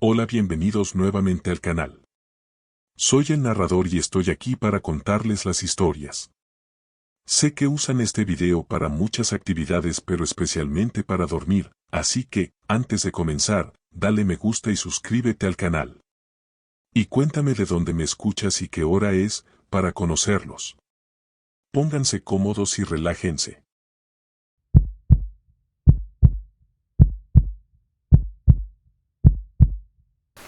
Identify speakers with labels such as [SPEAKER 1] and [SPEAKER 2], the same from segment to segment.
[SPEAKER 1] Hola, bienvenidos nuevamente al canal. Soy el narrador y estoy aquí para contarles las historias. Sé que usan este video para muchas actividades, pero especialmente para dormir, así que, antes de comenzar, dale me gusta y suscríbete al canal. Y cuéntame de dónde me escuchas y qué hora es, para conocerlos. Pónganse cómodos y relájense.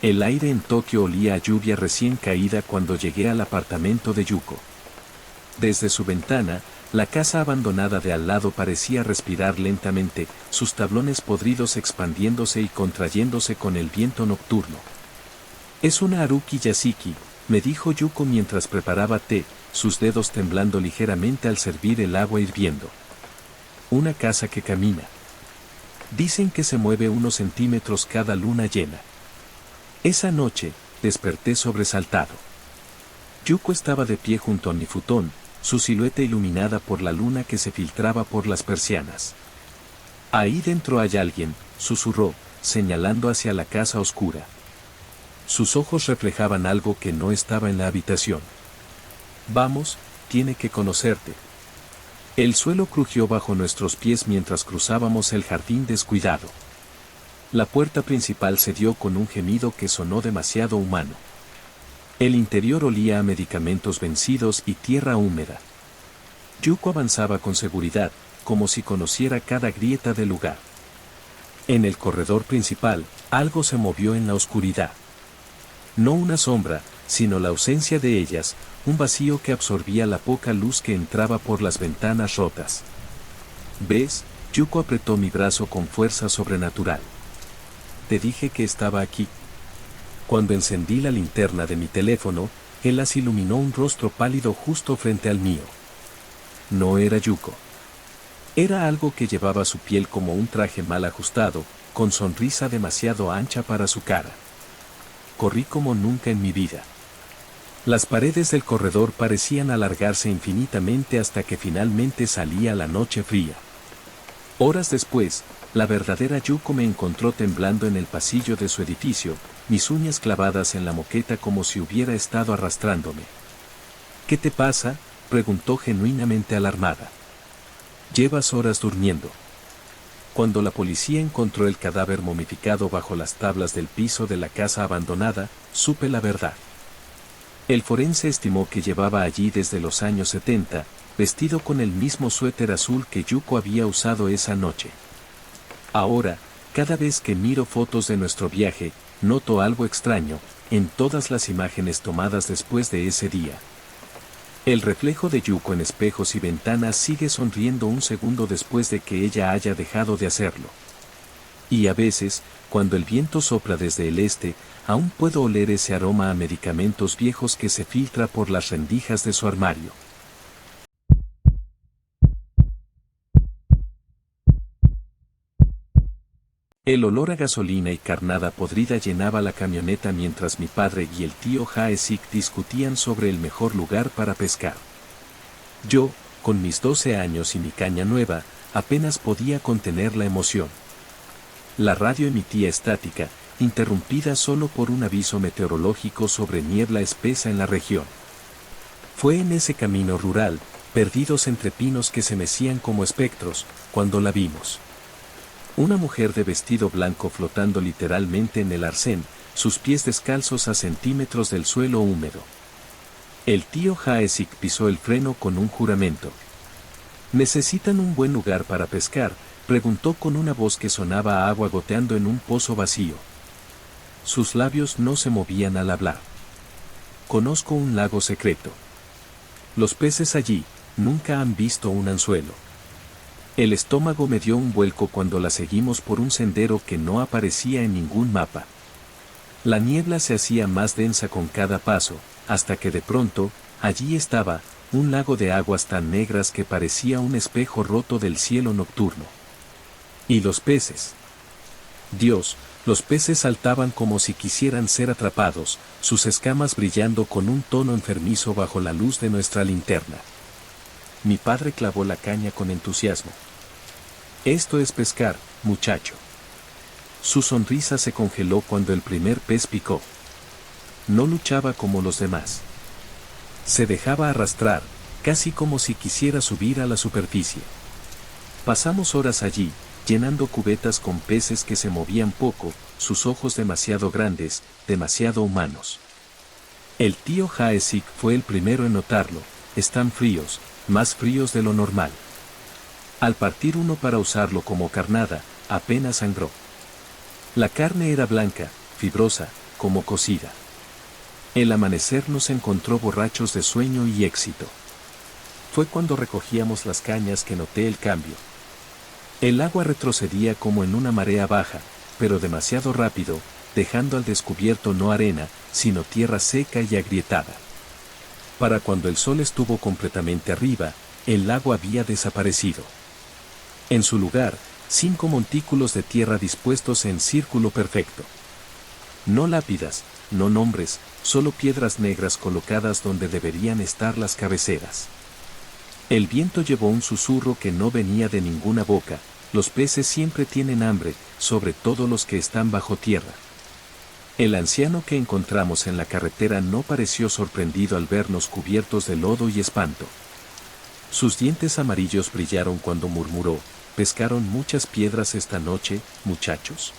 [SPEAKER 2] El aire en Tokio olía a lluvia recién caída cuando llegué al apartamento de Yuko. Desde su ventana, la casa abandonada de al lado parecía respirar lentamente, sus tablones podridos expandiéndose y contrayéndose con el viento nocturno. Es una Haruki Yasuki, me dijo Yuko mientras preparaba té, sus dedos temblando ligeramente al servir el agua hirviendo. Una casa que camina. Dicen que se mueve unos centímetros cada luna llena. Esa noche, desperté sobresaltado. Yuko estaba de pie junto a mi futón, su silueta iluminada por la luna que se filtraba por las persianas. Ahí dentro hay alguien, susurró, señalando hacia la casa oscura. Sus ojos reflejaban algo que no estaba en la habitación. Vamos, tiene que conocerte. El suelo crujió bajo nuestros pies mientras cruzábamos el jardín descuidado. La puerta principal cedió con un gemido que sonó demasiado humano. El interior olía a medicamentos vencidos y tierra húmeda. Yuko avanzaba con seguridad, como si conociera cada grieta del lugar. En el corredor principal, algo se movió en la oscuridad. No una sombra, sino la ausencia de ellas, un vacío que absorbía la poca luz que entraba por las ventanas rotas. ¿Ves? Yuko apretó mi brazo con fuerza sobrenatural. Te dije que estaba aquí. Cuando encendí la linterna de mi teléfono, él las iluminó un rostro pálido justo frente al mío. No era Yuko. Era algo que llevaba su piel como un traje mal ajustado, con sonrisa demasiado ancha para su cara. Corrí como nunca en mi vida. Las paredes del corredor parecían alargarse infinitamente hasta que finalmente salía la noche fría. Horas después, la verdadera Yuko me encontró temblando en el pasillo de su edificio, mis uñas clavadas en la moqueta como si hubiera estado arrastrándome. ¿Qué te pasa?, preguntó genuinamente alarmada. Llevas horas durmiendo. Cuando la policía encontró el cadáver momificado bajo las tablas del piso de la casa abandonada, supe la verdad. El forense estimó que llevaba allí desde los años 70, vestido con el mismo suéter azul que Yuko había usado esa noche. Ahora, cada vez que miro fotos de nuestro viaje, noto algo extraño, en todas las imágenes tomadas después de ese día. El reflejo de Yuko en espejos y ventanas sigue sonriendo un segundo después de que ella haya dejado de hacerlo. Y a veces, cuando el viento sopla desde el este, aún puedo oler ese aroma a medicamentos viejos que se filtra por las rendijas de su armario. El olor a gasolina y carnada podrida llenaba la camioneta mientras mi padre y el tío Jaesik discutían sobre el mejor lugar para pescar. Yo, con mis 12 años y mi caña nueva, apenas podía contener la emoción. La radio emitía estática, interrumpida solo por un aviso meteorológico sobre niebla espesa en la región. Fue en ese camino rural, perdidos entre pinos que se mecían como espectros, cuando la vimos. Una mujer de vestido blanco flotando literalmente en el arcén, sus pies descalzos a centímetros del suelo húmedo. El tío Jaesik pisó el freno con un juramento. ¿Necesitan un buen lugar para pescar?, preguntó con una voz que sonaba a agua goteando en un pozo vacío. Sus labios no se movían al hablar. Conozco un lago secreto. Los peces allí nunca han visto un anzuelo. El estómago me dio un vuelco cuando la seguimos por un sendero que no aparecía en ningún mapa. La niebla se hacía más densa con cada paso, hasta que de pronto, allí estaba, un lago de aguas tan negras que parecía un espejo roto del cielo nocturno. ¿Y los peces? Dios, los peces saltaban como si quisieran ser atrapados, sus escamas brillando con un tono enfermizo bajo la luz de nuestra linterna. Mi padre clavó la caña con entusiasmo. Esto es pescar, muchacho. Su sonrisa se congeló cuando el primer pez picó. No luchaba como los demás. Se dejaba arrastrar, casi como si quisiera subir a la superficie. Pasamos horas allí, llenando cubetas con peces que se movían poco, sus ojos demasiado grandes, demasiado humanos. El tío Haesik fue el primero en notarlo. Están fríos, más fríos de lo normal. Al partir uno para usarlo como carnada, apenas sangró. La carne era blanca, fibrosa, como cocida. El amanecer nos encontró borrachos de sueño y éxito. Fue cuando recogíamos las cañas que noté el cambio. El agua retrocedía como en una marea baja, pero demasiado rápido, dejando al descubierto no arena, sino tierra seca y agrietada. Para cuando el sol estuvo completamente arriba, el lago había desaparecido. En su lugar, 5 montículos de tierra dispuestos en círculo perfecto. No lápidas, no nombres, solo piedras negras colocadas donde deberían estar las cabeceras. El viento llevó un susurro que no venía de ninguna boca. Los peces siempre tienen hambre, sobre todo los que están bajo tierra. El anciano que encontramos en la carretera no pareció sorprendido al vernos cubiertos de lodo y espanto. Sus dientes amarillos brillaron cuando murmuró: «¿Pescaron muchas piedras esta noche, muchachos?».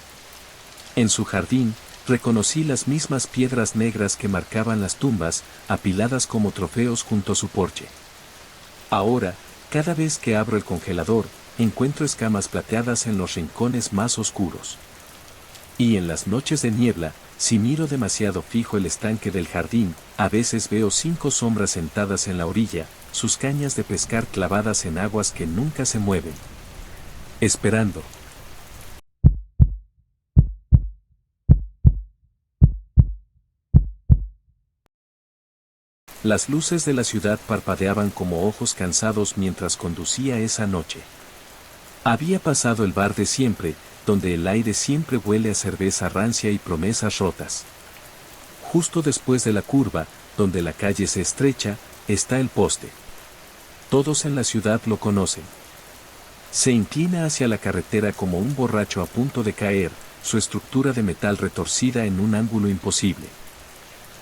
[SPEAKER 2] En su jardín, reconocí las mismas piedras negras que marcaban las tumbas, apiladas como trofeos junto a su porche. Ahora, cada vez que abro el congelador, encuentro escamas plateadas en los rincones más oscuros. Y en las noches de niebla, si miro demasiado fijo el estanque del jardín, a veces veo 5 sombras sentadas en la orilla, sus cañas de pescar clavadas en aguas que nunca se mueven. Esperando. Las luces de la ciudad parpadeaban como ojos cansados mientras conducía esa noche. Había pasado el bar de siempre, donde el aire siempre huele a cerveza rancia y promesas rotas. Justo después de la curva, donde la calle se estrecha, está el poste. Todos en la ciudad lo conocen. Se inclina hacia la carretera como un borracho a punto de caer, su estructura de metal retorcida en un ángulo imposible.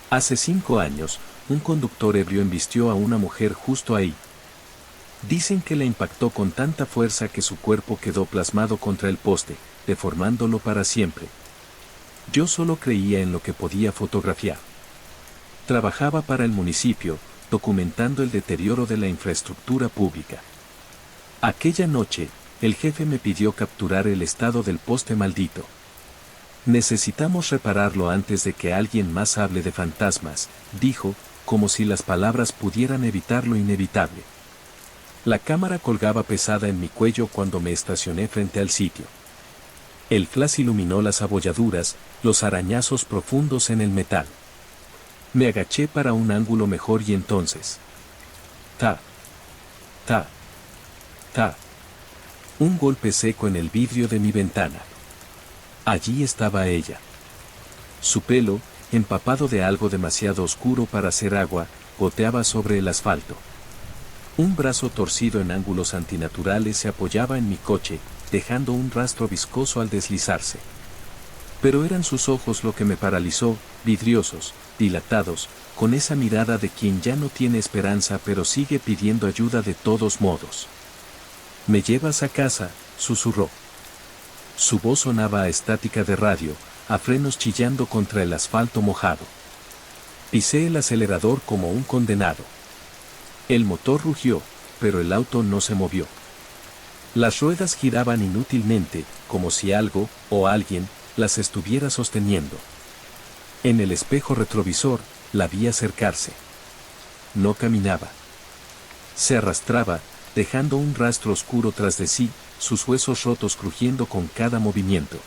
[SPEAKER 2] Hace 5 años, un conductor ebrio embistió a una mujer justo ahí. Dicen que le impactó con tanta fuerza que su cuerpo quedó plasmado contra el poste, deformándolo para siempre. Yo solo creía en lo que podía fotografiar. Trabajaba para el municipio, documentando el deterioro de la infraestructura pública. Aquella noche, el jefe me pidió capturar el estado del poste maldito. Necesitamos repararlo antes de que alguien más hable de fantasmas, dijo, como si las palabras pudieran evitar lo inevitable. La cámara colgaba pesada en mi cuello cuando me estacioné frente al sitio. El flash iluminó las abolladuras, los arañazos profundos en el metal. Me agaché para un ángulo mejor y entonces... ¡Ta! ¡Ta! ¡Ta! Un golpe seco en el vidrio de mi ventana. Allí estaba ella. Su pelo, empapado de algo demasiado oscuro para ser agua, goteaba sobre el asfalto. Un brazo torcido en ángulos antinaturales se apoyaba en mi coche, dejando un rastro viscoso al deslizarse. Pero eran sus ojos lo que me paralizó, vidriosos, dilatados, con esa mirada de quien ya no tiene esperanza pero sigue pidiendo ayuda de todos modos. «¿Me llevas a casa?», susurró. Su voz sonaba a estática de radio, a frenos chillando contra el asfalto mojado. Pisé el acelerador como un condenado. El motor rugió, pero el auto no se movió. Las ruedas giraban inútilmente, como si algo, o alguien, las estuviera sosteniendo. En el espejo retrovisor, la vi acercarse. No caminaba. Se arrastraba, dejando un rastro oscuro tras de sí, sus huesos rotos crujiendo con cada movimiento.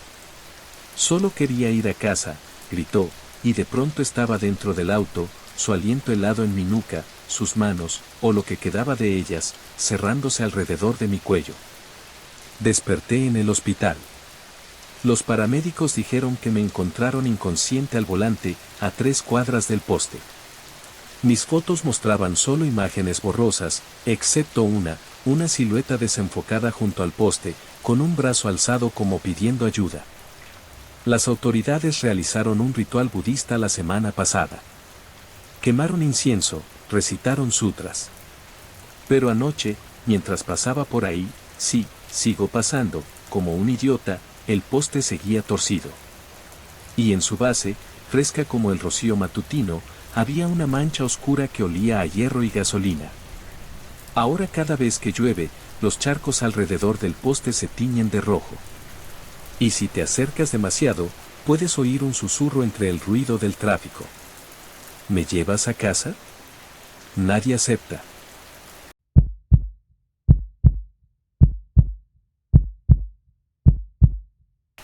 [SPEAKER 2] «Solo quería ir a casa», gritó, y de pronto estaba dentro del auto, su aliento helado en mi nuca, sus manos, o lo que quedaba de ellas, cerrándose alrededor de mi cuello. Desperté en el hospital. Los paramédicos dijeron que me encontraron inconsciente al volante, a 3 cuadras del poste. Mis fotos mostraban solo imágenes borrosas, excepto una silueta desenfocada junto al poste, con un brazo alzado como pidiendo ayuda. Las autoridades realizaron un ritual budista la semana pasada. Quemaron incienso, recitaron sutras. Pero anoche, mientras pasaba por ahí, sí, sigo pasando, como un idiota, el poste seguía torcido. Y en su base, fresca como el rocío matutino, había una mancha oscura que olía a hierro y gasolina. Ahora cada vez que llueve, los charcos alrededor del poste se tiñen de rojo. Y si te acercas demasiado, puedes oír un susurro entre el ruido del tráfico. ¿Me llevas a casa? Nadie acepta.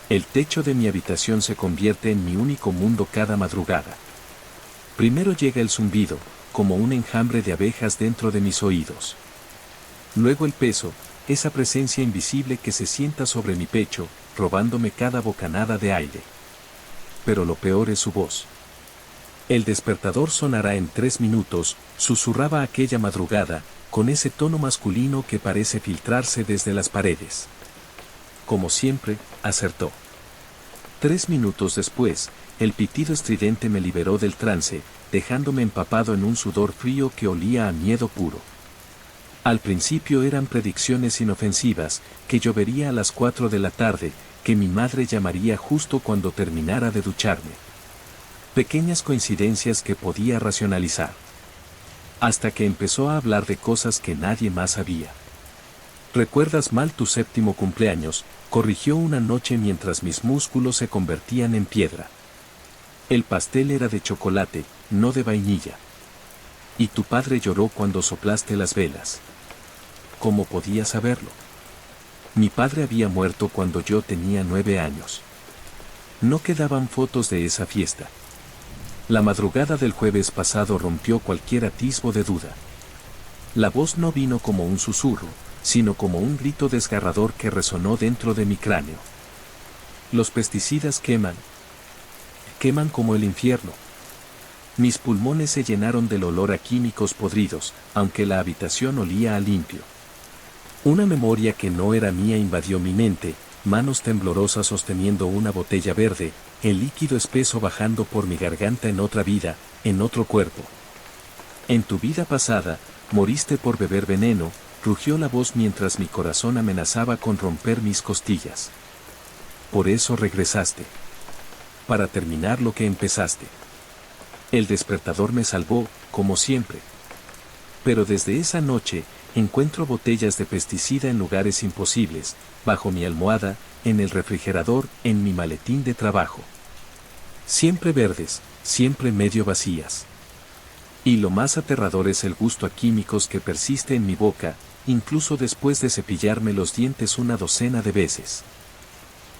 [SPEAKER 2] El techo de mi habitación se convierte en mi único mundo cada madrugada. Primero llega el zumbido, como un enjambre de abejas dentro de mis oídos. Luego el peso, esa presencia invisible que se sienta sobre mi pecho, robándome cada bocanada de aire. Pero lo peor es su voz. El despertador sonará en 3 minutos, susurraba aquella madrugada, con ese tono masculino que parece filtrarse desde las paredes. Como siempre, acertó. 3 minutos después, el pitido estridente me liberó del trance, dejándome empapado en un sudor frío que olía a miedo puro. Al principio eran predicciones inofensivas, que llovería a las 4 de la tarde, que mi madre llamaría justo cuando terminara de ducharme. Pequeñas coincidencias que podía racionalizar. Hasta que empezó a hablar de cosas que nadie más sabía. ¿Recuerdas mal tu 7º cumpleaños?, corrigió una noche mientras mis músculos se convertían en piedra. El pastel era de chocolate, no de vainilla. Y tu padre lloró cuando soplaste las velas. ¿Cómo podía saberlo? Mi padre había muerto cuando yo tenía 9 años. No quedaban fotos de esa fiesta. La madrugada del jueves pasado rompió cualquier atisbo de duda. La voz no vino como un susurro, sino como un grito desgarrador que resonó dentro de mi cráneo. Los pesticidas queman como el infierno. Mis pulmones se llenaron del olor a químicos podridos, aunque la habitación olía a limpio. Una memoria que no era mía invadió mi mente, manos temblorosas sosteniendo una botella verde, el líquido espeso bajando por mi garganta en otra vida, en otro cuerpo. En tu vida pasada, moriste por beber veneno, rugió la voz mientras mi corazón amenazaba con romper mis costillas. Por eso regresaste. Para terminar lo que empezaste. El despertador me salvó, como siempre. Pero desde esa noche, encuentro botellas de pesticida en lugares imposibles, bajo mi almohada, en el refrigerador, en mi maletín de trabajo. Siempre verdes, siempre medio vacías. Y lo más aterrador es el gusto a químicos que persiste en mi boca, incluso después de cepillarme los dientes una docena de veces.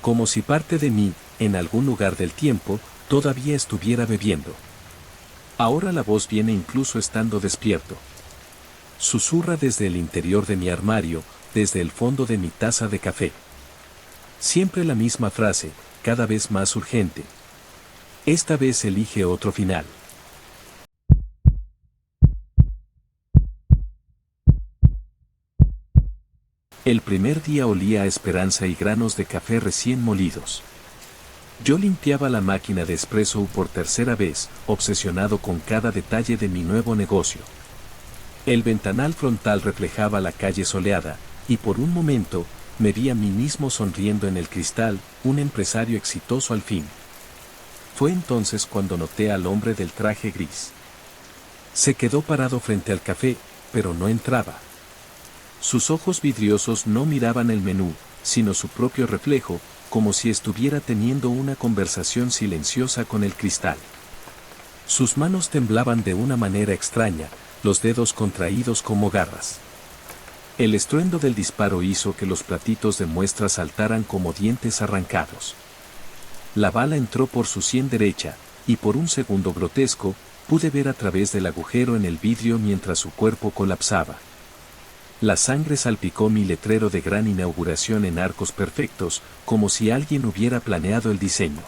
[SPEAKER 2] Como si parte de mí, en algún lugar del tiempo, todavía estuviera bebiendo. Ahora la voz viene incluso estando despierto. Susurra desde el interior de mi armario, desde el fondo de mi taza de café. Siempre la misma frase, cada vez más urgente. Esta vez elige otro final. El primer día olía a esperanza y granos de café recién molidos. Yo limpiaba la máquina de espresso por tercera vez, obsesionado con cada detalle de mi nuevo negocio. El ventanal frontal reflejaba la calle soleada, y por un momento, me vi a mí mismo sonriendo en el cristal, un empresario exitoso al fin. Fue entonces cuando noté al hombre del traje gris. Se quedó parado frente al café, pero no entraba. Sus ojos vidriosos no miraban el menú, sino su propio reflejo, como si estuviera teniendo una conversación silenciosa con el cristal. Sus manos temblaban de una manera extraña, los dedos contraídos como garras. El estruendo del disparo hizo que los platitos de muestra saltaran como dientes arrancados. La bala entró por su sien derecha, y por un segundo grotesco, pude ver a través del agujero en el vidrio mientras su cuerpo colapsaba. La sangre salpicó mi letrero de gran inauguración en arcos perfectos, como si alguien hubiera planeado el diseño.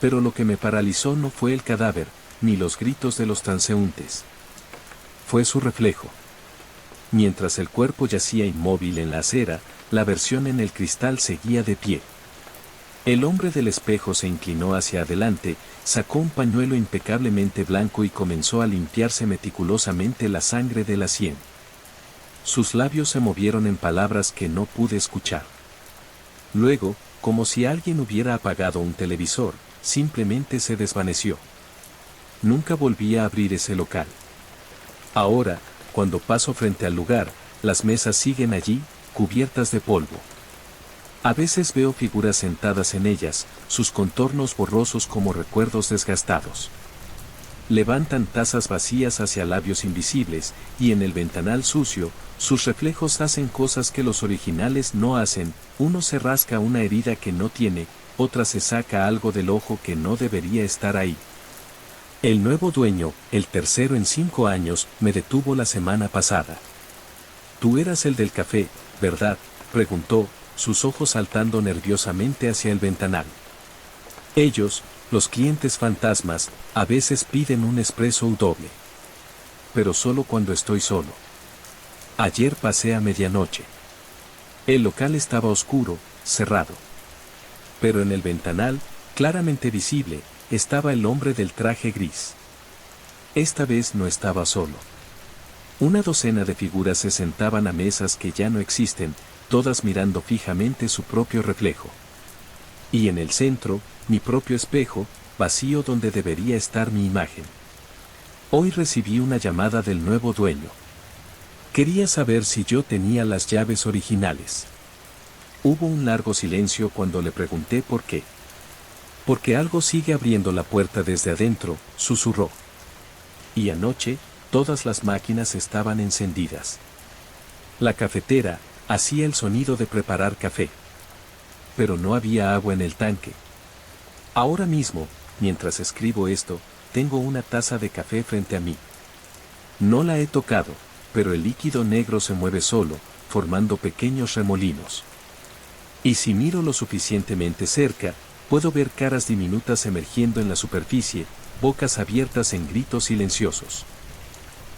[SPEAKER 2] Pero lo que me paralizó no fue el cadáver, ni los gritos de los transeúntes. Fue su reflejo. Mientras el cuerpo yacía inmóvil en la acera, la versión en el cristal seguía de pie. El hombre del espejo se inclinó hacia adelante, sacó un pañuelo impecablemente blanco y comenzó a limpiarse meticulosamente la sangre de la sien. Sus labios se movieron en palabras que no pude escuchar. Luego, como si alguien hubiera apagado un televisor, simplemente se desvaneció. Nunca volví a abrir ese local. Ahora, cuando paso frente al lugar, las mesas siguen allí, cubiertas de polvo. A veces veo figuras sentadas en ellas, sus contornos borrosos como recuerdos desgastados. Levantan tazas vacías hacia labios invisibles, y en el ventanal sucio, sus reflejos hacen cosas que los originales no hacen. Uno se rasca una herida que no tiene, otra se saca algo del ojo que no debería estar ahí. El nuevo dueño, el tercero en 5 años, me detuvo la semana pasada. «Tú eras el del café, ¿verdad?», preguntó, sus ojos saltando nerviosamente hacia el ventanal. Ellos, los clientes fantasmas, a veces piden un espresso doble. Pero solo cuando estoy solo. Ayer pasé a medianoche. El local estaba oscuro, cerrado. Pero en el ventanal, claramente visible, estaba el hombre del traje gris. Esta vez no estaba solo. Una docena de figuras se sentaban a mesas que ya no existen, todas mirando fijamente su propio reflejo. Y en el centro, mi propio espejo, vacío donde debería estar mi imagen. Hoy recibí una llamada del nuevo dueño. Quería saber si yo tenía las llaves originales. Hubo un largo silencio cuando le pregunté por qué. «Porque algo sigue abriendo la puerta desde adentro», susurró. Y anoche, todas las máquinas estaban encendidas. La cafetera hacía el sonido de preparar café. Pero no había agua en el tanque. Ahora mismo, mientras escribo esto, tengo una taza de café frente a mí. No la he tocado, pero el líquido negro se mueve solo, formando pequeños remolinos. Y si miro lo suficientemente cerca, puedo ver caras diminutas emergiendo en la superficie, bocas abiertas en gritos silenciosos.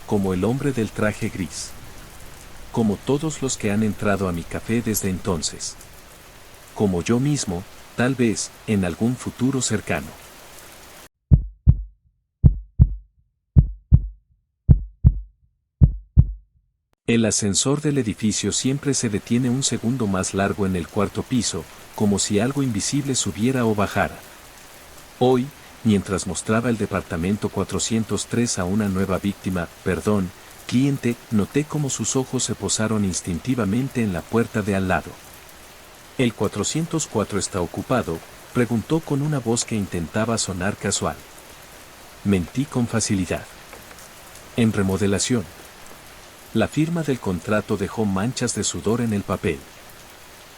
[SPEAKER 2] Como el hombre del traje gris. Como todos los que han entrado a mi café desde entonces. Como yo mismo, tal vez, en algún futuro cercano. El ascensor del edificio siempre se detiene un segundo más largo en el 4º piso, como si algo invisible subiera o bajara. Hoy, mientras mostraba el departamento 403 a una nueva víctima, cliente, noté cómo sus ojos se posaron instintivamente en la puerta de al lado. «¿El 404 está ocupado?», preguntó con una voz que intentaba sonar casual. Mentí con facilidad. «En remodelación». La firma del contrato dejó manchas de sudor en el papel.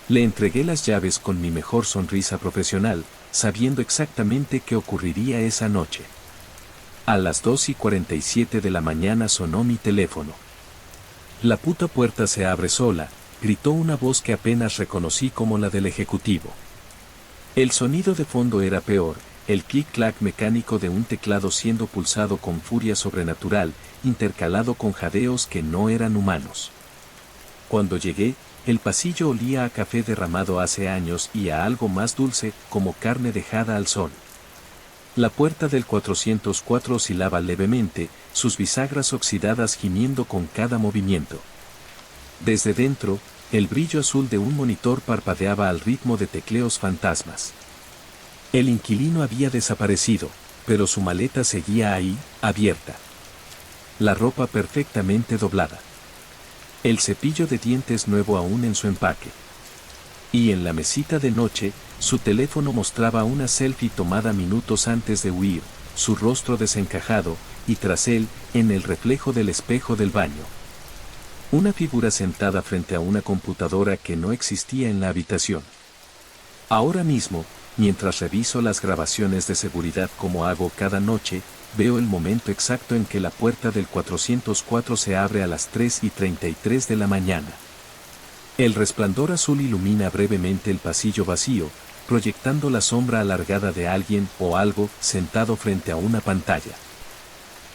[SPEAKER 2] Le entregué las llaves con mi mejor sonrisa profesional, sabiendo exactamente qué ocurriría esa noche. A las 2:47 de la mañana sonó mi teléfono. «La puta puerta se abre sola», gritó una voz que apenas reconocí como la del ejecutivo. El sonido de fondo era peor, el clic-clac mecánico de un teclado siendo pulsado con furia sobrenatural, intercalado con jadeos que no eran humanos. Cuando llegué, el pasillo olía a café derramado hace años y a algo más dulce, como carne dejada al sol. La puerta del 404 oscilaba levemente, sus bisagras oxidadas gimiendo con cada movimiento. Desde dentro, el brillo azul de un monitor parpadeaba al ritmo de tecleos fantasmas. El inquilino había desaparecido, pero su maleta seguía ahí, abierta. La ropa perfectamente doblada. El cepillo de dientes nuevo aún en su empaque. Y en la mesita de noche, su teléfono mostraba una selfie tomada minutos antes de huir, su rostro desencajado, y tras él, en el reflejo del espejo del baño. Una figura sentada frente a una computadora que no existía en la habitación. Ahora mismo, mientras reviso las grabaciones de seguridad como hago cada noche, veo el momento exacto en que la puerta del 404 se abre a las 3:33 de la mañana. El resplandor azul ilumina brevemente el pasillo vacío, proyectando la sombra alargada de alguien o algo sentado frente a una pantalla.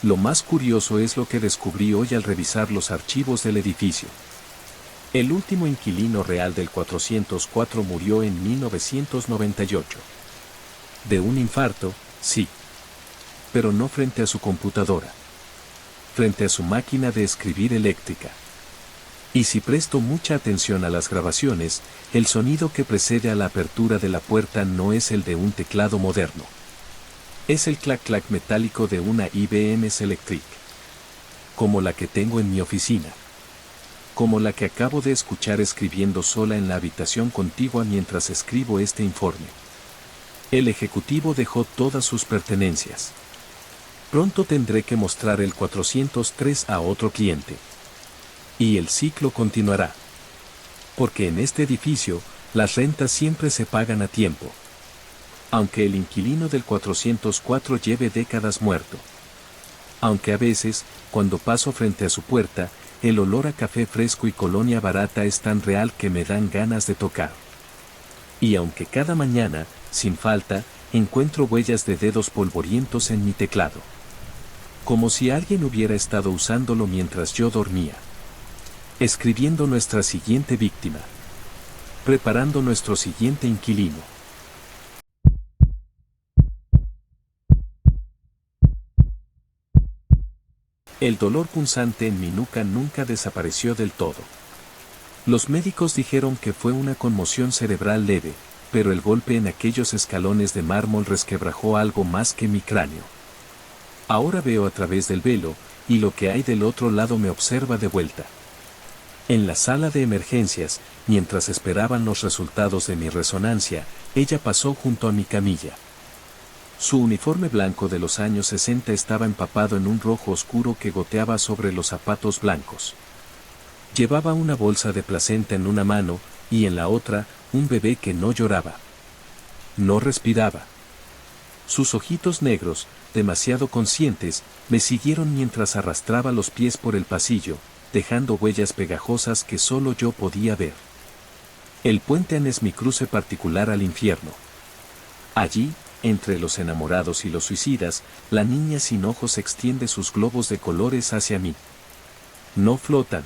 [SPEAKER 2] Lo más curioso es lo que descubrí hoy al revisar los archivos del edificio. El último inquilino real del 404 murió en 1998. De un infarto, sí. Pero no frente a su computadora. Frente a su máquina de escribir eléctrica. Y si presto mucha atención a las grabaciones, el sonido que precede a la apertura de la puerta no es el de un teclado moderno. Es el clac-clac metálico de una IBM Selectric. Como la que tengo en mi oficina. Como la que acabo de escuchar escribiendo sola en la habitación contigua mientras escribo este informe. El ejecutivo dejó todas sus pertenencias. Pronto tendré que mostrar el 403 a otro cliente. Y el ciclo continuará. Porque en este edificio, las rentas siempre se pagan a tiempo. Aunque el inquilino del 404 lleve décadas muerto. Aunque a veces, cuando paso frente a su puerta, el olor a café fresco y colonia barata es tan real que me dan ganas de tocar. Y aunque cada mañana, sin falta, encuentro huellas de dedos polvorientos en mi teclado. Como si alguien hubiera estado usándolo mientras yo dormía. Escribiendo nuestra siguiente víctima. Preparando nuestro siguiente inquilino. El dolor punzante en mi nuca nunca desapareció del todo. Los médicos dijeron que fue una conmoción cerebral leve, pero el golpe en aquellos escalones de mármol resquebrajó algo más que mi cráneo. Ahora veo a través del velo, y lo que hay del otro lado me observa de vuelta. En la sala de emergencias, mientras esperaban los resultados de mi resonancia, ella pasó junto a mi camilla. Su uniforme blanco de los años 60 estaba empapado en un rojo oscuro que goteaba sobre los zapatos blancos. Llevaba una bolsa de placenta en una mano, y en la otra, un bebé que no lloraba. No respiraba. Sus ojitos negros, demasiado conscientes, me siguieron mientras arrastraba los pies por el pasillo, dejando huellas pegajosas que solo yo podía ver. El puente es mi cruce particular al infierno. Allí, entre los enamorados y los suicidas, la niña sin ojos extiende sus globos de colores hacia mí. No flotan.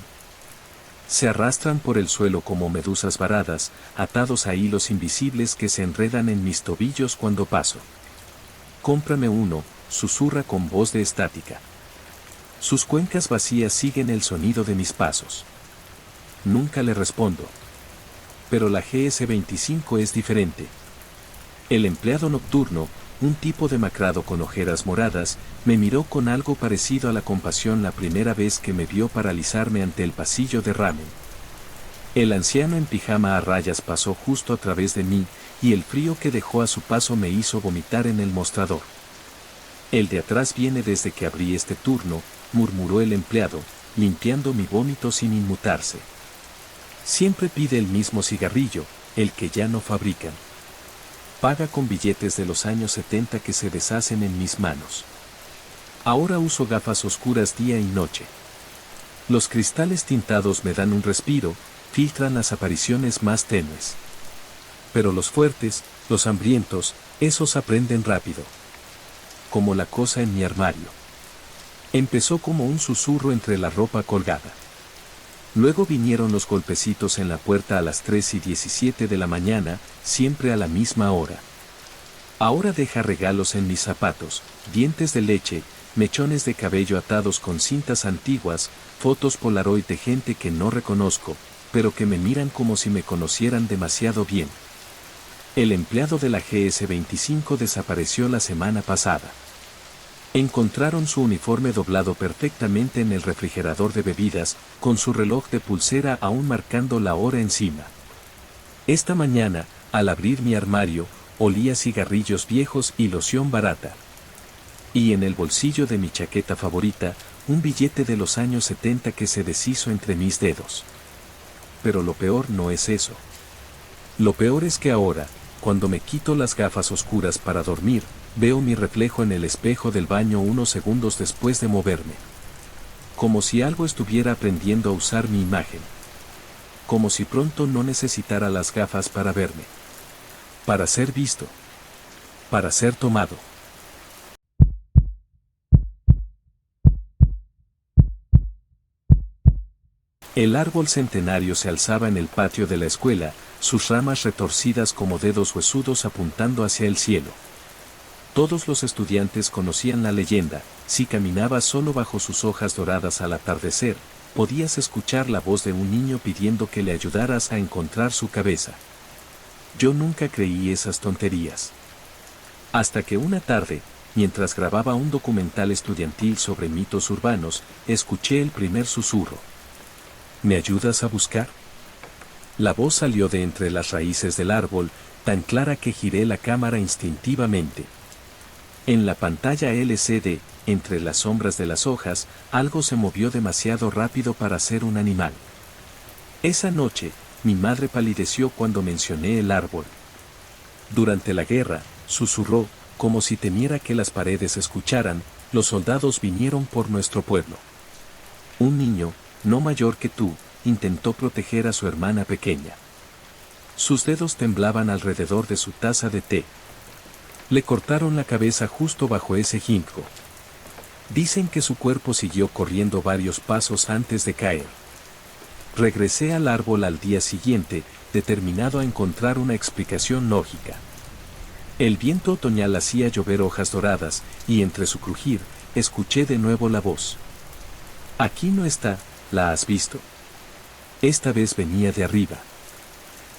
[SPEAKER 2] Se arrastran por el suelo como medusas varadas, atados a hilos invisibles que se enredan en mis tobillos cuando paso. Cómprame uno, susurra con voz de estática. Sus cuencas vacías siguen el sonido de mis pasos. Nunca le respondo. Pero la GS25 es diferente. El empleado nocturno, un tipo demacrado con ojeras moradas, me miró con algo parecido a la compasión la primera vez que me vio paralizarme ante el pasillo de ramen. El anciano en pijama a rayas pasó justo a través de mí, y el frío que dejó a su paso me hizo vomitar en el mostrador. El de atrás viene desde que abrí este turno, murmuró el empleado, limpiando mi vómito sin inmutarse. Siempre pide el mismo cigarrillo, el que ya no fabrican. Paga con billetes de los años 70 que se deshacen en mis manos. Ahora uso gafas oscuras día y noche. Los cristales tintados me dan un respiro, filtran las apariciones más tenues. Pero los fuertes, los hambrientos, esos aprenden rápido. Como la cosa en mi armario. Empezó como un susurro entre la ropa colgada. Luego vinieron los golpecitos en la puerta a las 3:17 de la mañana, siempre a la misma hora. Ahora deja regalos en mis zapatos, dientes de leche, mechones de cabello atados con cintas antiguas, fotos Polaroid de gente que no reconozco, pero que me miran como si me conocieran demasiado bien. El empleado de la GS25 desapareció la semana pasada. Encontraron su uniforme doblado perfectamente en el refrigerador de bebidas, con su reloj de pulsera aún marcando la hora encima. Esta mañana, al abrir mi armario, olía cigarrillos viejos y loción barata. Y en el bolsillo de mi chaqueta favorita, un billete de los años 70 que se deshizo entre mis dedos. Pero lo peor no es eso. Lo peor es que ahora, cuando me quito las gafas oscuras para dormir, veo mi reflejo en el espejo del baño unos segundos después de moverme. Como si algo estuviera aprendiendo a usar mi imagen. Como si pronto no necesitara las gafas para verme. Para ser visto. Para ser tomado. El árbol centenario se alzaba en el patio de la escuela, sus ramas retorcidas como dedos huesudos apuntando hacia el cielo. Todos los estudiantes conocían la leyenda: si caminabas solo bajo sus hojas doradas al atardecer, podías escuchar la voz de un niño pidiendo que le ayudaras a encontrar su cabeza. Yo nunca creí esas tonterías. Hasta que una tarde, mientras grababa un documental estudiantil sobre mitos urbanos, escuché el primer susurro. ¿Me ayudas a buscar? La voz salió de entre las raíces del árbol, tan clara que giré la cámara instintivamente. En la pantalla LCD, entre las sombras de las hojas, algo se movió demasiado rápido para ser un animal. Esa noche, mi madre palideció cuando mencioné el árbol. Durante la guerra, susurró, como si temiera que las paredes escucharan, los soldados vinieron por nuestro pueblo. Un niño, no mayor que tú, intentó proteger a su hermana pequeña. Sus dedos temblaban alrededor de su taza de té. Le cortaron la cabeza justo bajo ese ginkgo. Dicen que su cuerpo siguió corriendo varios pasos antes de caer. Regresé al árbol al día siguiente, determinado a encontrar una explicación lógica. El viento otoñal hacía llover hojas doradas, y entre su crujir, escuché de nuevo la voz. Aquí no está, ¿la has visto? Esta vez venía de arriba.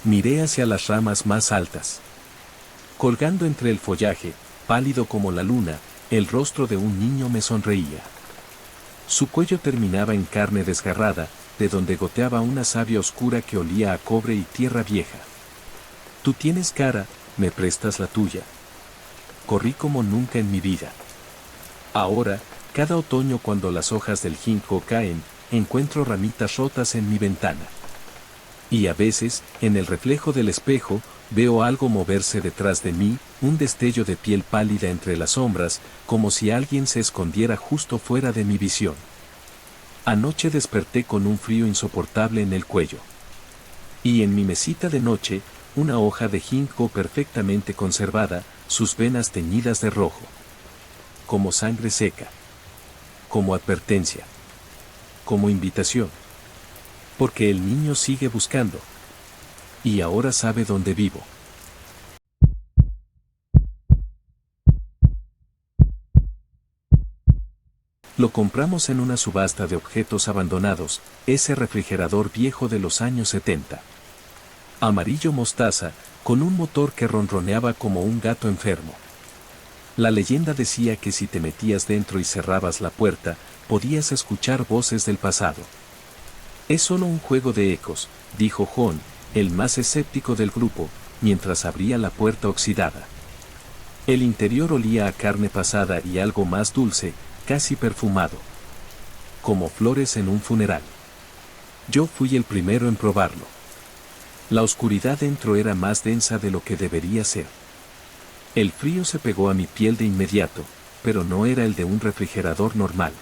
[SPEAKER 2] Miré hacia las ramas más altas. Colgando entre el follaje, pálido como la luna, el rostro de un niño me sonreía. Su cuello terminaba en carne desgarrada, de donde goteaba una savia oscura que olía a cobre y tierra vieja. Tú tienes cara, ¿me prestas la tuya? Corrí como nunca en mi vida. Ahora, cada otoño cuando las hojas del ginkgo caen, encuentro ramitas rotas en mi ventana. Y a veces, en el reflejo del espejo, veo algo moverse detrás de mí, un destello de piel pálida entre las sombras, como si alguien se escondiera justo fuera de mi visión. Anoche desperté con un frío insoportable en el cuello. Y en mi mesita de noche, una hoja de ginkgo perfectamente conservada, sus venas teñidas de rojo. Como sangre seca. Como advertencia. Como invitación. Porque el niño sigue buscando. Y ahora sabe dónde vivo. Lo compramos en una subasta de objetos abandonados, ese refrigerador viejo de los años 70. Amarillo mostaza, con un motor que ronroneaba como un gato enfermo. La leyenda decía que si te metías dentro y cerrabas la puerta, podías escuchar voces del pasado. Es solo un juego de ecos, dijo John, el más escéptico del grupo, mientras abría la puerta oxidada. El interior olía a carne pasada y algo más dulce, casi perfumado. Como flores en un funeral. Yo fui el primero en probarlo. La oscuridad dentro era más densa de lo que debería ser. El frío se pegó a mi piel de inmediato, pero no era el de un refrigerador normal.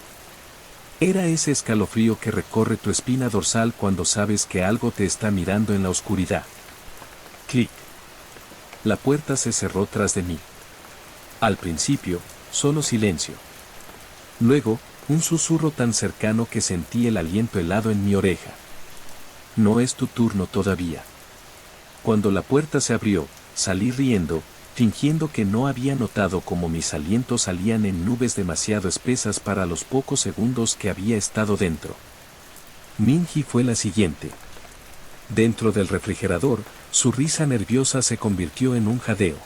[SPEAKER 2] Era ese escalofrío que recorre tu espina dorsal cuando sabes que algo te está mirando en la oscuridad. Clic. La puerta se cerró tras de mí. Al principio, solo silencio. Luego, un susurro tan cercano que sentí el aliento helado en mi oreja. No es tu turno todavía. Cuando la puerta se abrió, salí riendo, fingiendo que no había notado cómo mis alientos salían en nubes demasiado espesas para los pocos segundos que había estado dentro. Minji fue la siguiente. Dentro del refrigerador, su risa nerviosa se convirtió en un jadeo.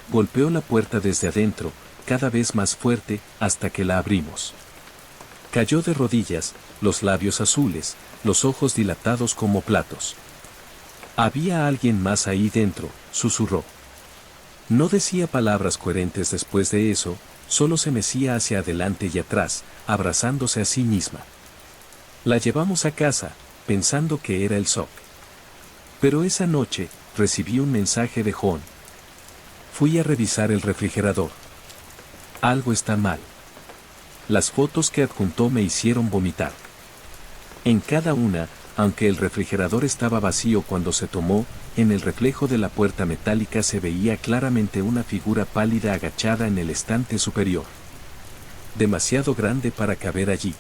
[SPEAKER 2] Golpeó la puerta desde adentro, cada vez más fuerte, hasta que la abrimos. Cayó de rodillas, los labios azules, los ojos dilatados como platos. Había alguien más ahí dentro, susurró. No decía palabras coherentes después de eso, solo se mecía hacia adelante y atrás, abrazándose a sí misma. La llevamos a casa, pensando que era el SOC. Pero esa noche, recibí un mensaje de John. Fui a revisar el refrigerador. Algo está mal. Las fotos que adjuntó me hicieron vomitar. En cada una, aunque el refrigerador estaba vacío cuando se tomó, en el reflejo de la puerta metálica se veía claramente una figura pálida agachada en el estante superior. Demasiado grande para caber allí.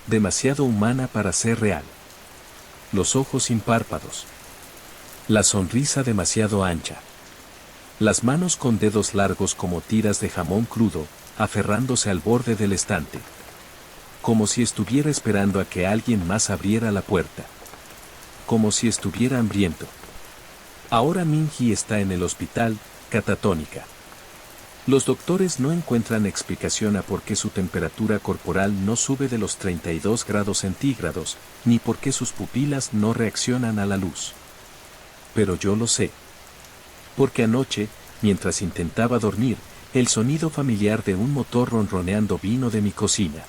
[SPEAKER 2] demasiado humana para ser real. Los ojos sin párpados. La sonrisa demasiado ancha. Las manos con dedos largos como tiras de jamón crudo, aferrándose al borde del estante. Como si estuviera esperando a que alguien más abriera la puerta. Como si estuviera hambriento. Ahora Minji está en el hospital, catatónica. Los doctores no encuentran explicación a por qué su temperatura corporal no sube de los 32 grados centígrados, ni por qué sus pupilas no reaccionan a la luz. Pero yo lo sé. Porque anoche, mientras intentaba dormir, el sonido familiar de un motor ronroneando vino de mi cocina.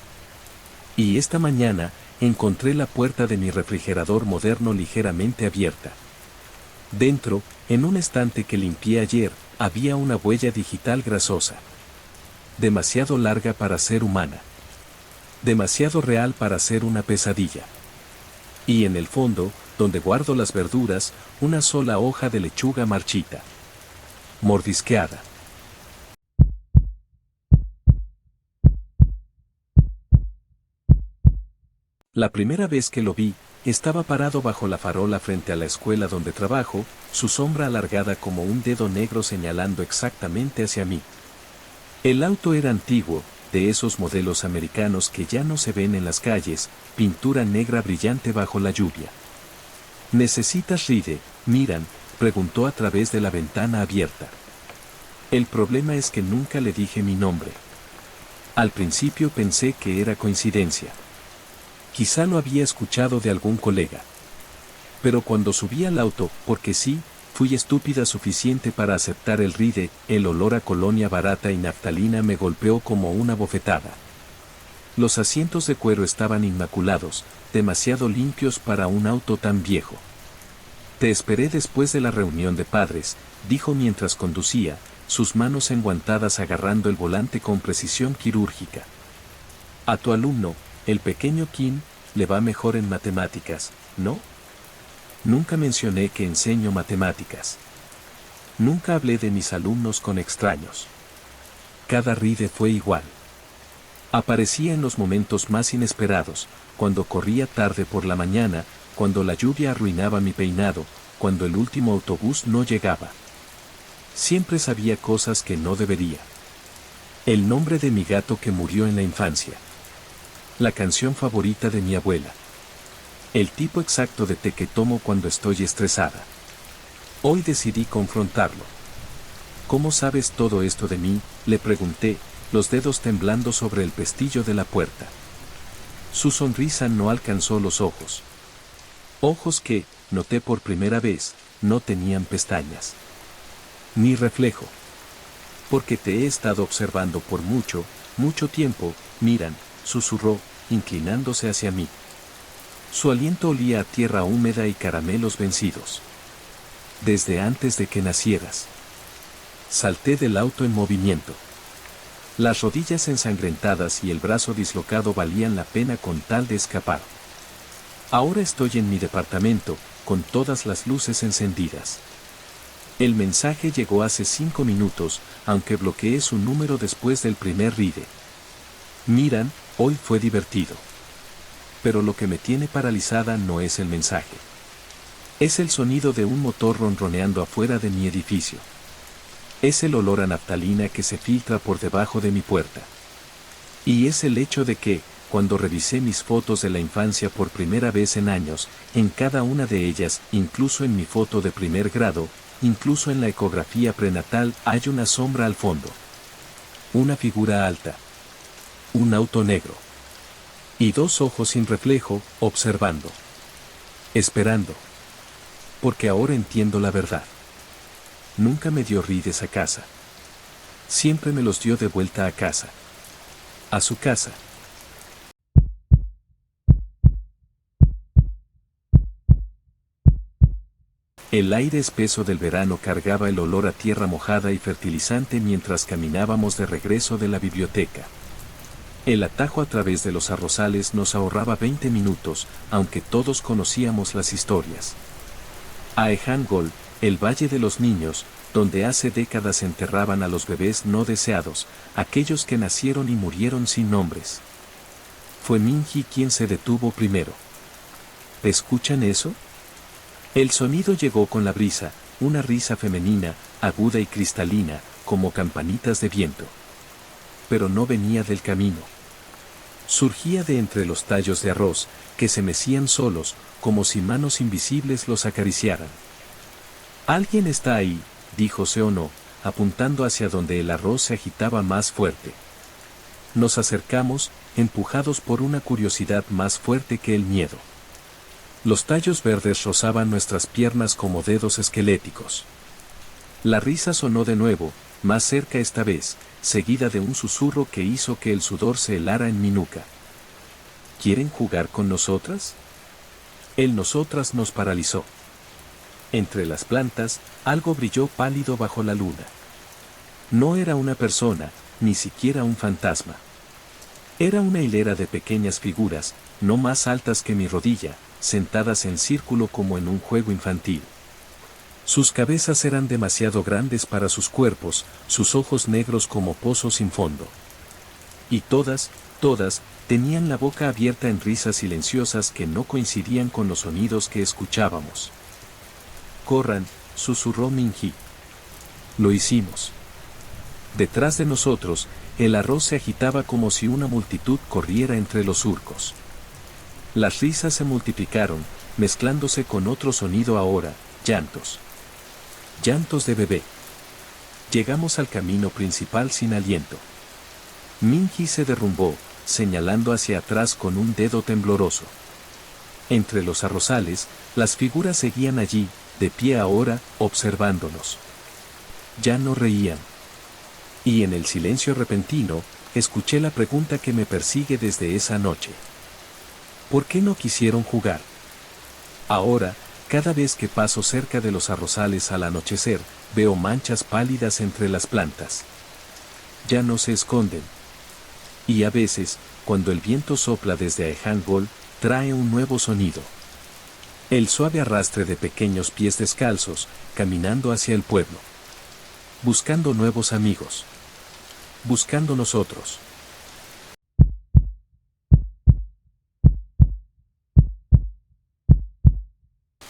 [SPEAKER 2] Y esta mañana, encontré la puerta de mi refrigerador moderno ligeramente abierta. Dentro, en un estante que limpié ayer, había una huella digital grasosa. Demasiado larga para ser humana. Demasiado real para ser una pesadilla. Y en el fondo, donde guardo las verduras, una sola hoja de lechuga marchita. Mordisqueada. La primera vez que lo vi, estaba parado bajo la farola frente a la escuela donde trabajo, su sombra alargada como un dedo negro señalando exactamente hacia mí. El auto era antiguo, de esos modelos americanos que ya no se ven en las calles, pintura negra brillante bajo la lluvia. ¿Necesitas ride, Miran?, preguntó a través de la ventana abierta. El problema es que nunca le dije mi nombre. Al principio pensé que era coincidencia. Quizá lo había escuchado de algún colega. Pero cuando subí al auto, porque sí, fui estúpida suficiente para aceptar el ride, el olor a colonia barata y naftalina me golpeó como una bofetada. Los asientos de cuero estaban inmaculados, demasiado limpios para un auto tan viejo. Te esperé después de la reunión de padres, dijo mientras conducía, sus manos enguantadas agarrando el volante con precisión quirúrgica. A tu alumno, el pequeño Kim, le va mejor en matemáticas, ¿no? Nunca mencioné que enseño matemáticas. Nunca hablé de mis alumnos con extraños. Cada ride fue igual. Aparecía en los momentos más inesperados, cuando corría tarde por la mañana, cuando la lluvia arruinaba mi peinado, cuando el último autobús no llegaba. Siempre sabía cosas que no debería. El nombre de mi gato que murió en la infancia. La canción favorita de mi abuela. El tipo exacto de té que tomo cuando estoy estresada. Hoy decidí confrontarlo. ¿Cómo sabes todo esto de mí?, le pregunté, los dedos temblando sobre el pestillo de la puerta. Su sonrisa no alcanzó los ojos. Ojos que, noté por primera vez, no tenían pestañas. Ni reflejo. Porque te he estado observando por mucho, mucho tiempo, Miran, susurró, inclinándose hacia mí. Su aliento olía a tierra húmeda y caramelos vencidos. Desde antes de que nacieras. Salté del auto en movimiento. Las rodillas ensangrentadas y el brazo dislocado valían la pena con tal de escapar. Ahora estoy en mi departamento, con todas las luces encendidas. El mensaje llegó hace 5 minutos, aunque bloqueé su número después del primer ride. Miran, hoy fue divertido. Pero lo que me tiene paralizada no es el mensaje. Es el sonido de un motor ronroneando afuera de mi edificio. Es el olor a naftalina que se filtra por debajo de mi puerta. Y es el hecho de que, cuando revisé mis fotos de la infancia por primera vez en años, en cada una de ellas, incluso en mi foto de primer grado, incluso en la ecografía prenatal, hay una sombra al fondo. Una figura alta. Un auto negro. Y 2 ojos sin reflejo, observando. Esperando. Porque ahora entiendo la verdad. Nunca me dio rides a casa. Siempre me los dio de vuelta a casa. A su casa. El aire espeso del verano cargaba el olor a tierra mojada y fertilizante mientras caminábamos de regreso de la biblioteca. El atajo a través de los arrozales nos ahorraba 20 minutos, aunque todos conocíamos las historias. Aehangol, el Valle de los Niños, donde hace décadas enterraban a los bebés no deseados, aquellos que nacieron y murieron sin nombres. Fue Minji quien se detuvo primero. ¿Escuchan eso? El sonido llegó con la brisa, una risa femenina, aguda y cristalina, como campanitas de viento. Pero no venía del camino. Surgía de entre los tallos de arroz, que se mecían solos, como si manos invisibles los acariciaran. «Alguien está ahí», dijo Seono, apuntando hacia donde el arroz se agitaba más fuerte. Nos acercamos, empujados por una curiosidad más fuerte que el miedo. Los tallos verdes rozaban nuestras piernas como dedos esqueléticos. La risa sonó de nuevo, más cerca esta vez, seguida de un susurro que hizo que el sudor se helara en mi nuca. ¿Quieren jugar con nosotras? El nosotras nos paralizó. Entre las plantas, algo brilló pálido bajo la luna. No era una persona, ni siquiera un fantasma. Era una hilera de pequeñas figuras, no más altas que mi rodilla, sentadas en círculo como en un juego infantil. Sus cabezas eran demasiado grandes para sus cuerpos, sus ojos negros como pozos sin fondo. Y todas, tenían la boca abierta en risas silenciosas que no coincidían con los sonidos que escuchábamos. «Corran», susurró Minji. Lo hicimos. Detrás de nosotros, el arroz se agitaba como si una multitud corriera entre los surcos. Las risas se multiplicaron, mezclándose con otro sonido ahora, llantos. Llantos de bebé. Llegamos al camino principal sin aliento. Minji se derrumbó, señalando hacia atrás con un dedo tembloroso. Entre los arrozales, las figuras seguían allí, de pie ahora, observándonos. Ya no reían. Y en el silencio repentino, escuché la pregunta que me persigue desde esa noche. ¿Por qué no quisieron jugar? Ahora, cada vez que paso cerca de los arrozales al anochecer, veo manchas pálidas entre las plantas. Ya no se esconden. Y a veces, cuando el viento sopla desde Aehangol, trae un nuevo sonido. El suave arrastre de pequeños pies descalzos, caminando hacia el pueblo. Buscando nuevos amigos. Buscando nosotros.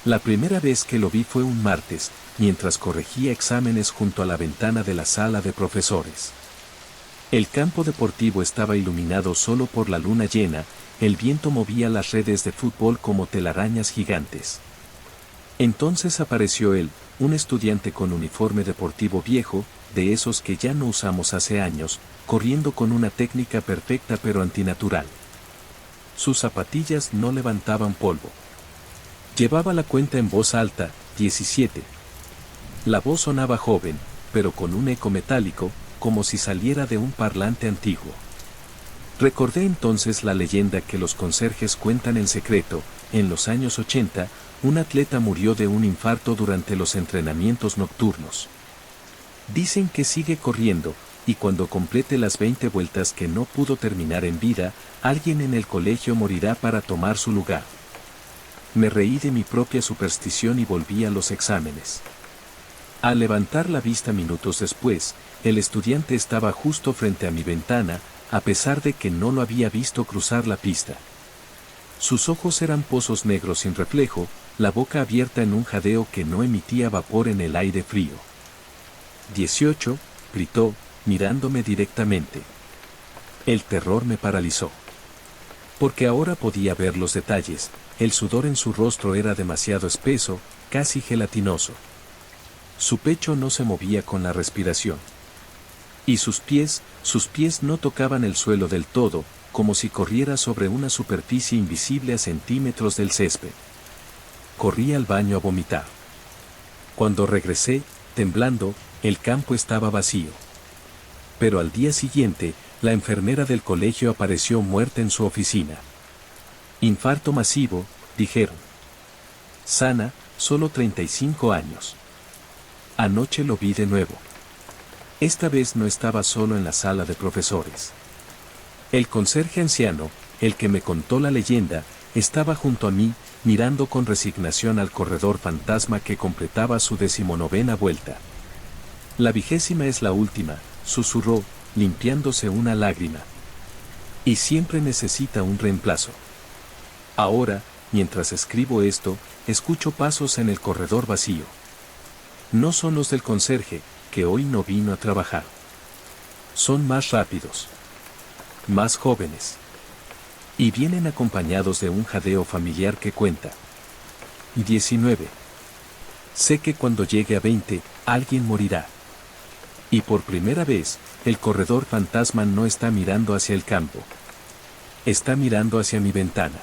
[SPEAKER 2] La primera vez que lo vi fue un martes, mientras corregía exámenes junto a la ventana de la sala de profesores. El campo deportivo estaba iluminado solo por la luna llena, el viento movía las redes de fútbol como telarañas gigantes. Entonces apareció él, un estudiante con uniforme deportivo viejo, de esos que ya no usamos hace años, corriendo con una técnica perfecta pero antinatural. Sus zapatillas no levantaban polvo. Llevaba la cuenta en voz alta, 17. La voz sonaba joven, pero con un eco metálico, como si saliera de un parlante antiguo. Recordé entonces la leyenda que los conserjes cuentan en secreto. En los años 80, un atleta murió de un infarto durante los entrenamientos nocturnos. Dicen que sigue corriendo, y cuando complete las 20 vueltas que no pudo terminar en vida, alguien en el colegio morirá para tomar su lugar. Me reí de mi propia superstición y volví a los exámenes. Al levantar la vista minutos después, el estudiante estaba justo frente a mi ventana, a pesar de que no lo había visto cruzar la pista. Sus ojos eran pozos negros sin reflejo, la boca abierta en un jadeo que no emitía vapor en el aire frío. 18, gritó, mirándome directamente. El terror me paralizó. Porque ahora podía ver los detalles, el sudor en su rostro era demasiado espeso, casi gelatinoso. Su pecho no se movía con la respiración. Y sus pies no tocaban el suelo del todo, como si corriera sobre una superficie invisible a centímetros del césped. Corrí al baño a vomitar. Cuando regresé, temblando, el campo estaba vacío. Pero al día siguiente, la enfermera del colegio apareció muerta en su oficina. Infarto masivo, dijeron. Sana, solo 35 años. Anoche lo vi de nuevo. Esta vez no estaba solo en la sala de profesores. El conserje anciano, el que me contó la leyenda, estaba junto a mí, mirando con resignación al corredor fantasma que completaba su 19ª vuelta. La 20ª es la última, susurró, limpiándose una lágrima. Y siempre necesita un reemplazo. Ahora, mientras escribo esto, escucho pasos en el corredor vacío. No son los del conserje, que hoy no vino a trabajar. Son más rápidos, más jóvenes. Y vienen acompañados de un jadeo familiar que cuenta. 19. Sé que cuando llegue a 20, alguien morirá. Y por primera vez, el corredor fantasma no está mirando hacia el campo. Está mirando hacia mi ventana.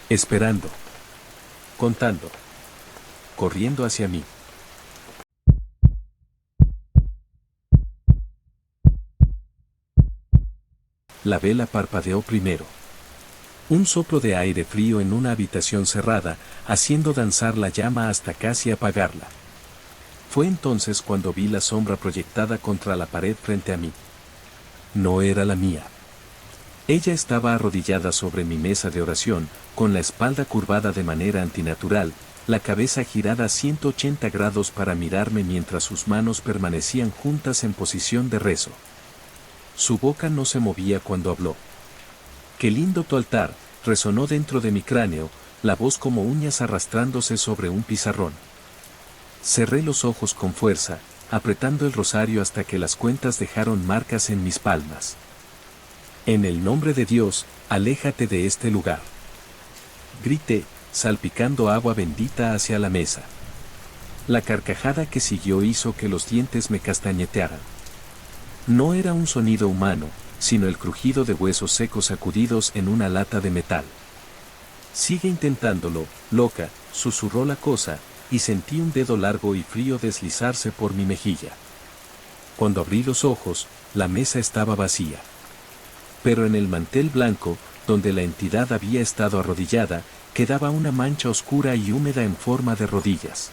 [SPEAKER 2] Esperando. Contando. Corriendo hacia mí. La vela parpadeó primero. Un soplo de aire frío en una habitación cerrada, haciendo danzar la llama hasta casi apagarla. Fue entonces cuando vi la sombra proyectada contra la pared frente a mí. No era la mía. Ella estaba arrodillada sobre mi mesa de oración, con la espalda curvada de manera antinatural, la cabeza girada a 180 grados para mirarme mientras sus manos permanecían juntas en posición de rezo. Su boca no se movía cuando habló. «Qué lindo tu altar», resonó dentro de mi cráneo, la voz como uñas arrastrándose sobre un pizarrón. Cerré los ojos con fuerza, apretando el rosario hasta que las cuentas dejaron marcas en mis palmas. «En el nombre de Dios, aléjate de este lugar», grité, salpicando agua bendita hacia la mesa. La carcajada que siguió hizo que los dientes me castañetearan. No era un sonido humano, sino el crujido de huesos secos sacudidos en una lata de metal. «Sigue intentándolo, loca», susurró la cosa, y sentí un dedo largo y frío deslizarse por mi mejilla. Cuando abrí los ojos, la mesa estaba vacía. Pero en el mantel blanco, donde la entidad había estado arrodillada, quedaba una mancha oscura y húmeda en forma de rodillas.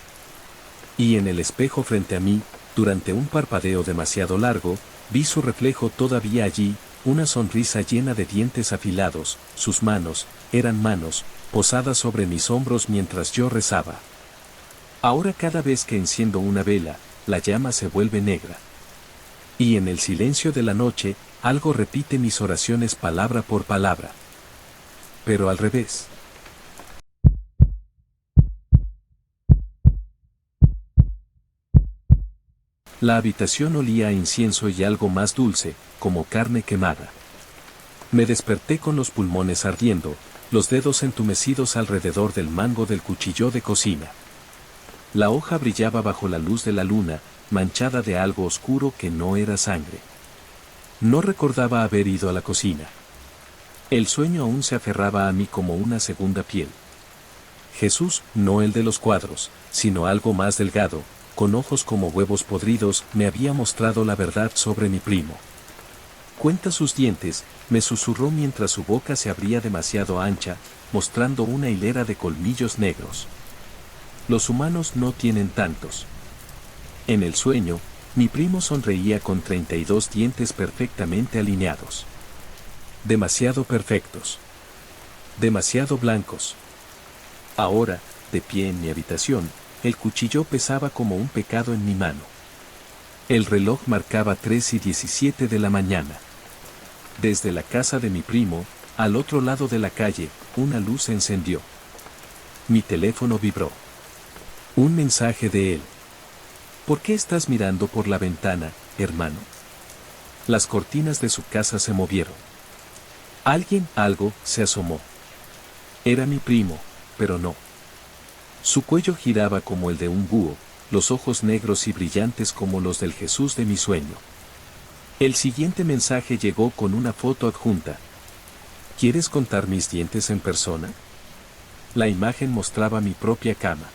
[SPEAKER 2] Y en el espejo frente a mí, durante un parpadeo demasiado largo, vi su reflejo todavía allí, una sonrisa llena de dientes afilados, sus manos, eran manos, posadas sobre mis hombros mientras yo rezaba. Ahora cada vez que enciendo una vela, la llama se vuelve negra. Y en el silencio de la noche, algo repite mis oraciones palabra por palabra. Pero al revés. La habitación olía a incienso y algo más dulce, como carne quemada. Me desperté con los pulmones ardiendo, los dedos entumecidos alrededor del mango del cuchillo de cocina. La hoja brillaba bajo la luz de la luna, manchada de algo oscuro que no era sangre. No recordaba haber ido a la cocina. El sueño aún se aferraba a mí como una segunda piel. Jesús, no el de los cuadros, sino algo más delgado, con ojos como huevos podridos, me había mostrado la verdad sobre mi primo. «Cuenta sus dientes», me susurró mientras su boca se abría demasiado ancha, mostrando una hilera de colmillos negros. «Los humanos no tienen tantos». En el sueño, mi primo sonreía con 32 dientes perfectamente alineados. Demasiado perfectos. Demasiado blancos. Ahora, de pie en mi habitación, el cuchillo pesaba como un pecado en mi mano. El reloj marcaba 3:17 de la mañana. Desde la casa de mi primo, al otro lado de la calle, una luz se encendió. Mi teléfono vibró. Un mensaje de él. «¿Por qué estás mirando por la ventana, hermano?» Las cortinas de su casa se movieron. Algo, se asomó. Era mi primo, pero no. Su cuello giraba como el de un búho, los ojos negros y brillantes como los del Jesús de mi sueño. El siguiente mensaje llegó con una foto adjunta. «¿Quieres contar mis dientes en persona?» La imagen mostraba mi propia cama.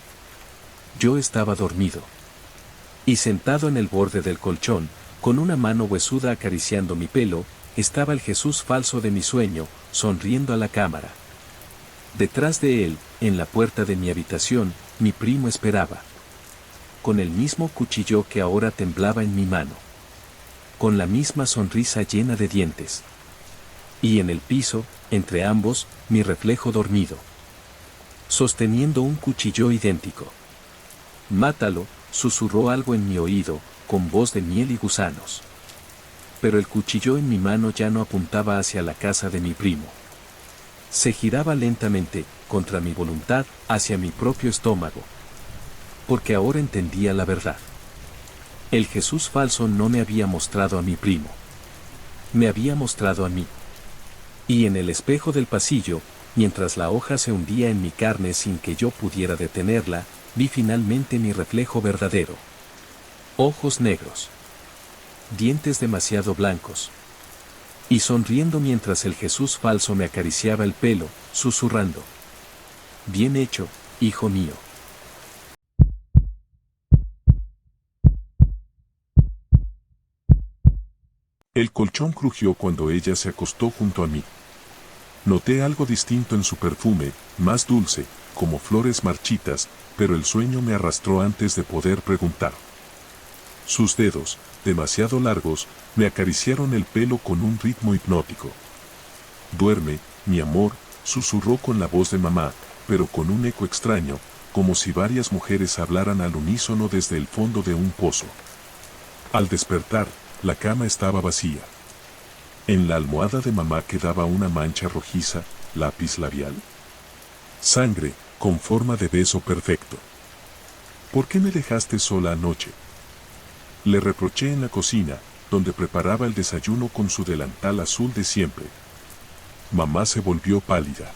[SPEAKER 2] Yo estaba dormido. Y sentado en el borde del colchón, con una mano huesuda acariciando mi pelo, estaba el Jesús falso de mi sueño, sonriendo a la cámara. Detrás de él, en la puerta de mi habitación, mi primo esperaba. Con el mismo cuchillo que ahora temblaba en mi mano. Con la misma sonrisa llena de dientes. Y en el piso, entre ambos, mi reflejo dormido. Sosteniendo un cuchillo idéntico. «Mátalo», susurró algo en mi oído, con voz de miel y gusanos. pero el cuchillo en mi mano ya no apuntaba hacia la casa de mi primo. Se giraba lentamente, contra mi voluntad, hacia mi propio estómago. Porque ahora entendía la verdad. El Jesús falso no me había mostrado a mi primo. Me había mostrado a mí. Y en el espejo del pasillo, mientras la hoja se hundía en mi carne sin que yo pudiera detenerla, vi finalmente mi reflejo verdadero. Ojos negros. Dientes demasiado blancos. Y sonriendo mientras el Jesús falso me acariciaba el pelo, susurrando. Bien hecho, hijo mío.
[SPEAKER 1] El colchón crujió cuando ella se acostó junto a mí. Noté algo distinto en su perfume, más dulce, como flores marchitas, pero el sueño me arrastró antes de poder preguntar. Sus dedos, demasiado largos, me acariciaron el pelo con un ritmo hipnótico. Duerme, mi amor, susurró con la voz de mamá, pero con un eco extraño, como si varias mujeres hablaran al unísono desde el fondo de un pozo. Al despertar, la cama estaba vacía. En la almohada de mamá quedaba una mancha rojiza, lápiz labial. Sangre, con forma de beso perfecto. ¿Por qué me dejaste sola anoche? Le reproché en la cocina, donde preparaba el desayuno con su delantal azul de siempre. Mamá se volvió pálida.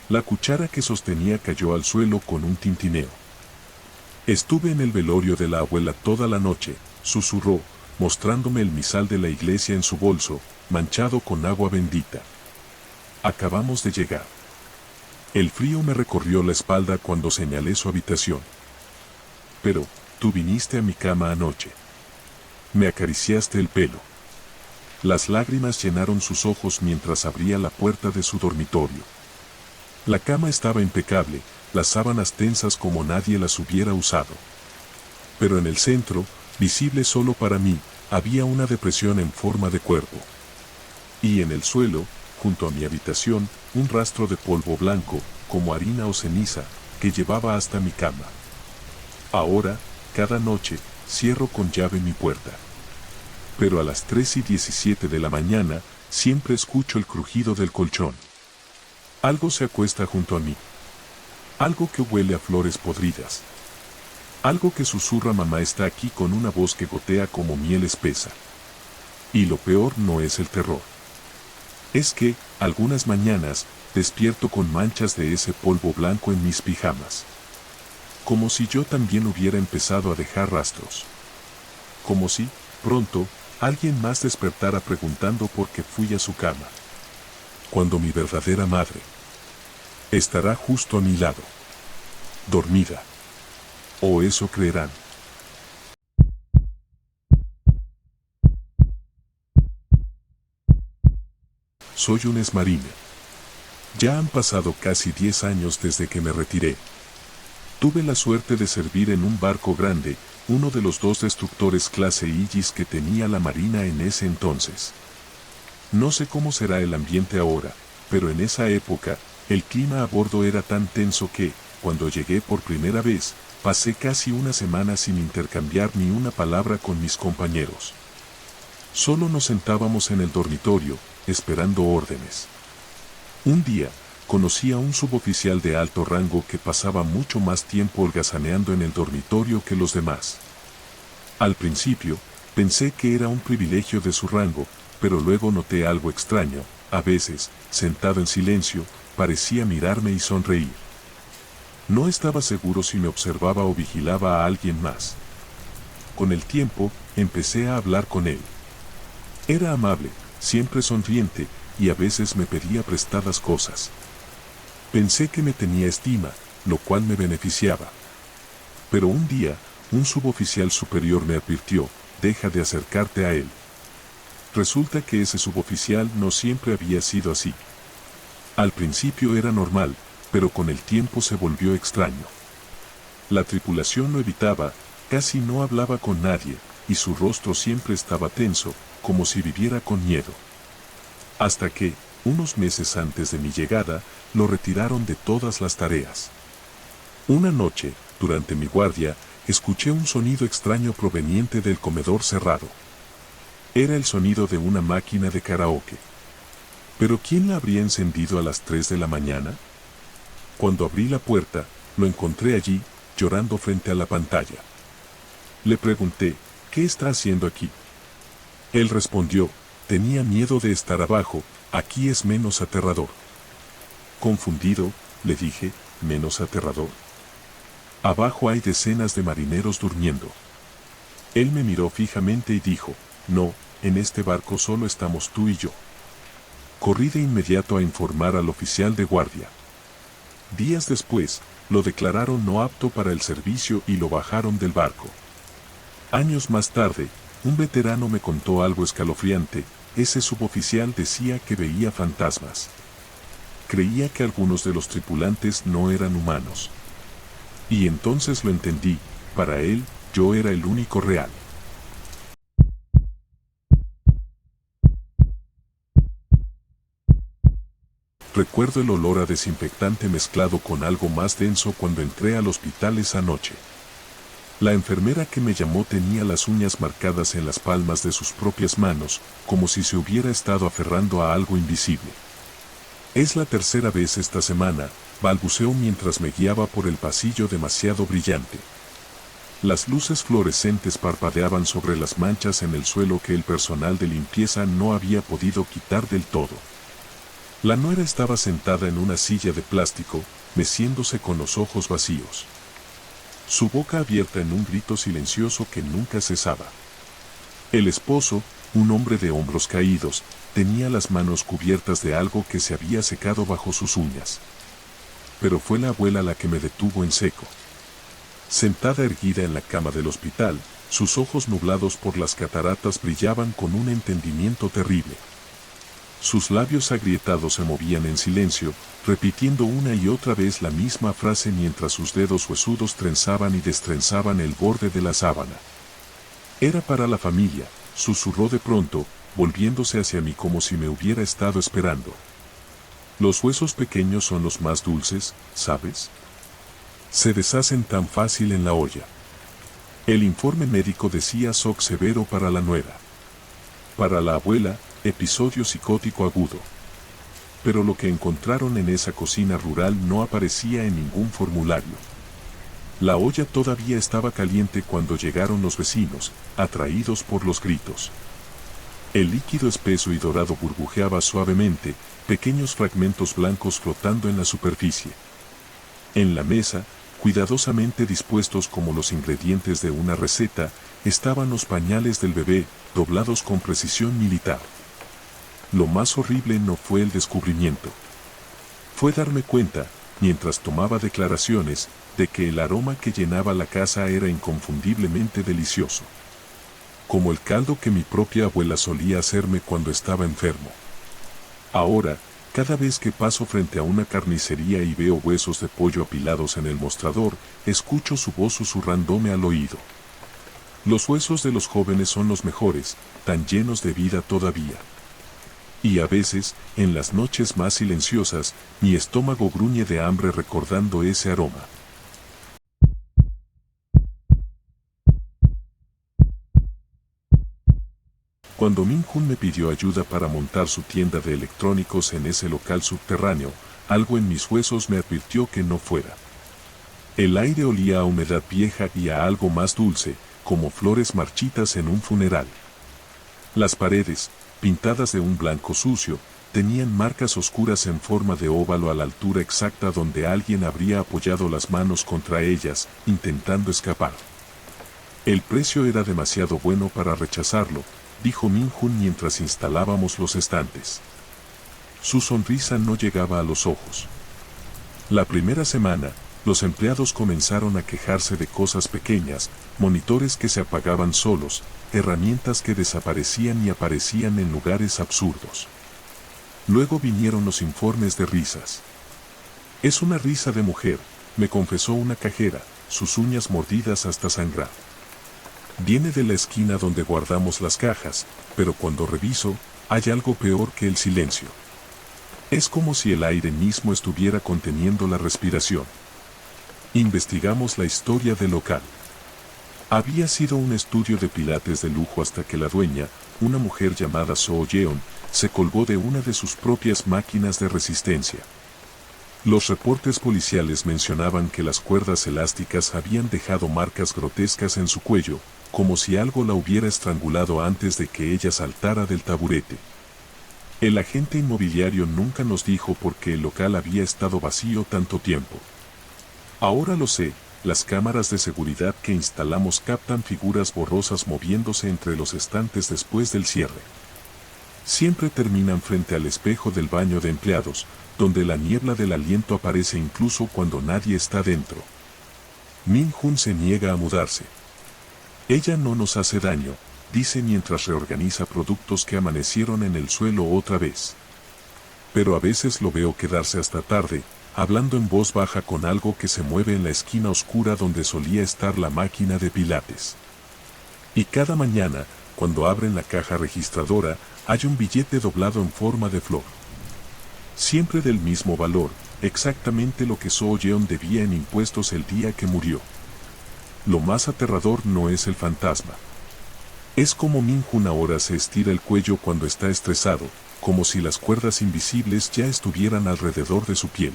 [SPEAKER 1] La cuchara que sostenía cayó al suelo con un tintineo. Estuve en el velorio de la abuela toda la noche, susurró, mostrándome el misal de la iglesia en su bolso, manchado con agua bendita. Acabamos de llegar. El frío me recorrió la espalda cuando señalé su habitación. Pero, tú viniste a mi cama anoche. Me acariciaste el pelo. Las lágrimas llenaron sus ojos mientras abría la puerta de su dormitorio. La cama estaba impecable, las sábanas tensas como nadie las hubiera usado. Pero en el centro, visible solo para mí, había una depresión en forma de cuerpo. Y en el suelo, junto a mi habitación, un rastro de polvo blanco, como harina o ceniza, que llevaba hasta mi cama. Ahora, cada noche, cierro con llave mi puerta. Pero a las 3:17 de la mañana, siempre escucho el crujido del colchón. Algo se acuesta junto a mí. Algo que huele a flores podridas. Algo que susurra mamá está aquí con una voz que gotea como miel espesa. Y lo peor no es el terror. Es que, algunas mañanas, despierto con manchas de ese polvo blanco en mis pijamas. Como si yo también hubiera empezado a dejar rastros. Como si, pronto, alguien más despertara preguntando por qué fui a su cama. Cuando mi verdadera madre estará justo a mi lado. Dormida. O eso creerán. Soy un esmarine. Ya han pasado casi 10 años desde que me retiré. Tuve la suerte de servir en un barco grande, uno de los 2 destructores clase Aegis que tenía la Marina en ese entonces. No sé cómo será el ambiente ahora, pero en esa época, el clima a bordo era tan tenso que, cuando llegué por primera vez, pasé casi una semana sin intercambiar ni una palabra con mis compañeros. Solo nos sentábamos en el dormitorio, esperando órdenes. Un día, conocí a un suboficial de alto rango que pasaba mucho más tiempo holgazaneando en el dormitorio que los demás. Al principio, pensé que era un privilegio de su rango, pero luego noté algo extraño. A veces, sentado en silencio, parecía mirarme y sonreír. No estaba seguro si me observaba o vigilaba a alguien más. Con el tiempo, empecé a hablar con él. Era amable, siempre sonriente, y a veces me pedía prestadas cosas. Pensé que me tenía estima, lo cual me beneficiaba. Pero un día, un suboficial superior me advirtió, deja de acercarte a él. Resulta que ese suboficial no siempre había sido así. Al principio era normal, pero con el tiempo se volvió extraño. La tripulación lo evitaba, casi no hablaba con nadie, y su rostro siempre estaba tenso, como si viviera con miedo. Hasta que, unos meses antes de mi llegada, lo retiraron de todas las tareas. Una noche, durante mi guardia, escuché un sonido extraño proveniente del comedor cerrado. Era el sonido de una máquina de karaoke. ¿Pero quién la habría encendido a las 3 de la mañana? Cuando abrí la puerta, lo encontré allí, llorando frente a la pantalla. Le pregunté, ¿qué está haciendo aquí? Él respondió, tenía miedo de estar abajo, aquí es menos aterrador. Confundido, le dije, ¿menos aterrador? Abajo hay decenas de marineros durmiendo. Él me miró fijamente y dijo, no, en este barco solo estamos tú y yo. Corrí de inmediato a informar al oficial de guardia. Días después, lo declararon no apto para el servicio y lo bajaron del barco. Años más tarde, un veterano me contó algo escalofriante, ese suboficial decía que veía fantasmas. Creía que algunos de los tripulantes no eran humanos. Y entonces lo entendí, para él, yo era el único real. Recuerdo el olor a desinfectante mezclado con algo más denso cuando entré al hospital esa noche. La enfermera que me llamó tenía las uñas marcadas en las palmas de sus propias manos, como si se hubiera estado aferrando a algo invisible. Es la tercera vez esta semana, balbuceó mientras me guiaba por el pasillo demasiado brillante. Las luces fluorescentes parpadeaban sobre las manchas en el suelo que el personal de limpieza no había podido quitar del todo. La nuera estaba sentada en una silla de plástico, meciéndose con los ojos vacíos. Su boca abierta en un grito silencioso que nunca cesaba. El esposo, un hombre de hombros caídos, tenía las manos cubiertas de algo que se había secado bajo sus uñas. Pero fue la abuela la que me detuvo en seco. Sentada erguida en la cama del hospital, sus ojos nublados por las cataratas brillaban con un entendimiento terrible. Sus labios agrietados se movían en silencio, repitiendo una y otra vez la misma frase mientras sus dedos huesudos trenzaban y destrenzaban el borde de la sábana. Era para la familia, susurró de pronto, volviéndose hacia mí como si me hubiera estado esperando. Los huesos pequeños son los más dulces, ¿sabes? Se deshacen tan fácil en la olla. El informe médico decía shock severo para la nuera. Para la abuela, episodio psicótico agudo. Pero lo que encontraron en esa cocina rural no aparecía en ningún formulario. La olla todavía estaba caliente cuando llegaron los vecinos, atraídos por los gritos. El líquido espeso y dorado burbujeaba suavemente, pequeños fragmentos blancos flotando en la superficie. En la mesa, cuidadosamente dispuestos como los ingredientes de una receta, estaban los pañales del bebé, doblados con precisión militar. Lo más horrible no fue el descubrimiento. Fue darme cuenta, mientras tomaba declaraciones, de que el aroma que llenaba la casa era inconfundiblemente delicioso. Como el caldo que mi propia abuela solía hacerme cuando estaba enfermo. Ahora, cada vez que paso frente a una carnicería y veo huesos de pollo apilados en el mostrador, escucho su voz susurrándome al oído. Los huesos de los jóvenes son los mejores, tan llenos de vida todavía. Y a veces, en las noches más silenciosas, mi estómago gruñe de hambre recordando ese aroma. Cuando Min-Hun me pidió ayuda para montar su tienda de electrónicos en ese local subterráneo, algo en mis huesos me advirtió que no fuera. El aire olía a humedad vieja y a algo más dulce, como flores marchitas en un funeral. Las paredes, pintadas de un blanco sucio, tenían marcas oscuras en forma de óvalo a la altura exacta donde alguien habría apoyado las manos contra ellas, intentando escapar. El precio era demasiado bueno para rechazarlo, dijo Min-Hun mientras instalábamos los estantes. Su sonrisa no llegaba a los ojos. La primera semana, los empleados comenzaron a quejarse de cosas pequeñas, monitores que se apagaban solos, herramientas que desaparecían y aparecían en lugares absurdos. Luego vinieron los informes de risas. Es una risa de mujer, me confesó una cajera, sus uñas mordidas hasta sangrar. Viene de la esquina donde guardamos las cajas, pero cuando reviso, hay algo peor que el silencio. Es como si el aire mismo estuviera conteniendo la respiración. Investigamos la historia del local. Había sido un estudio de pilates de lujo hasta que la dueña, una mujer llamada Soo Yeon, se colgó de una de sus propias máquinas de resistencia. Los reportes policiales mencionaban que las cuerdas elásticas habían dejado marcas grotescas en su cuello, como si algo la hubiera estrangulado antes de que ella saltara del taburete. El agente inmobiliario nunca nos dijo por qué el local había estado vacío tanto tiempo. Ahora lo sé, las cámaras de seguridad que instalamos captan figuras borrosas moviéndose entre los estantes después del cierre. Siempre terminan frente al espejo del baño de empleados, donde la niebla del aliento aparece incluso cuando nadie está dentro. Min-Hun se niega a mudarse. Ella no nos hace daño, dice mientras reorganiza productos que amanecieron en el suelo otra vez. Pero a veces lo veo quedarse hasta tarde, hablando en voz baja con algo que se mueve en la esquina oscura donde solía estar la máquina de pilates. Y cada mañana, cuando abren la caja registradora, hay un billete doblado en forma de flor. Siempre del mismo valor, exactamente lo que Soo Yeon debía en impuestos el día que murió. Lo más aterrador no es el fantasma. Es como Min-Hun ahora se estira el cuello cuando está estresado, como si las cuerdas invisibles ya estuvieran alrededor de su piel.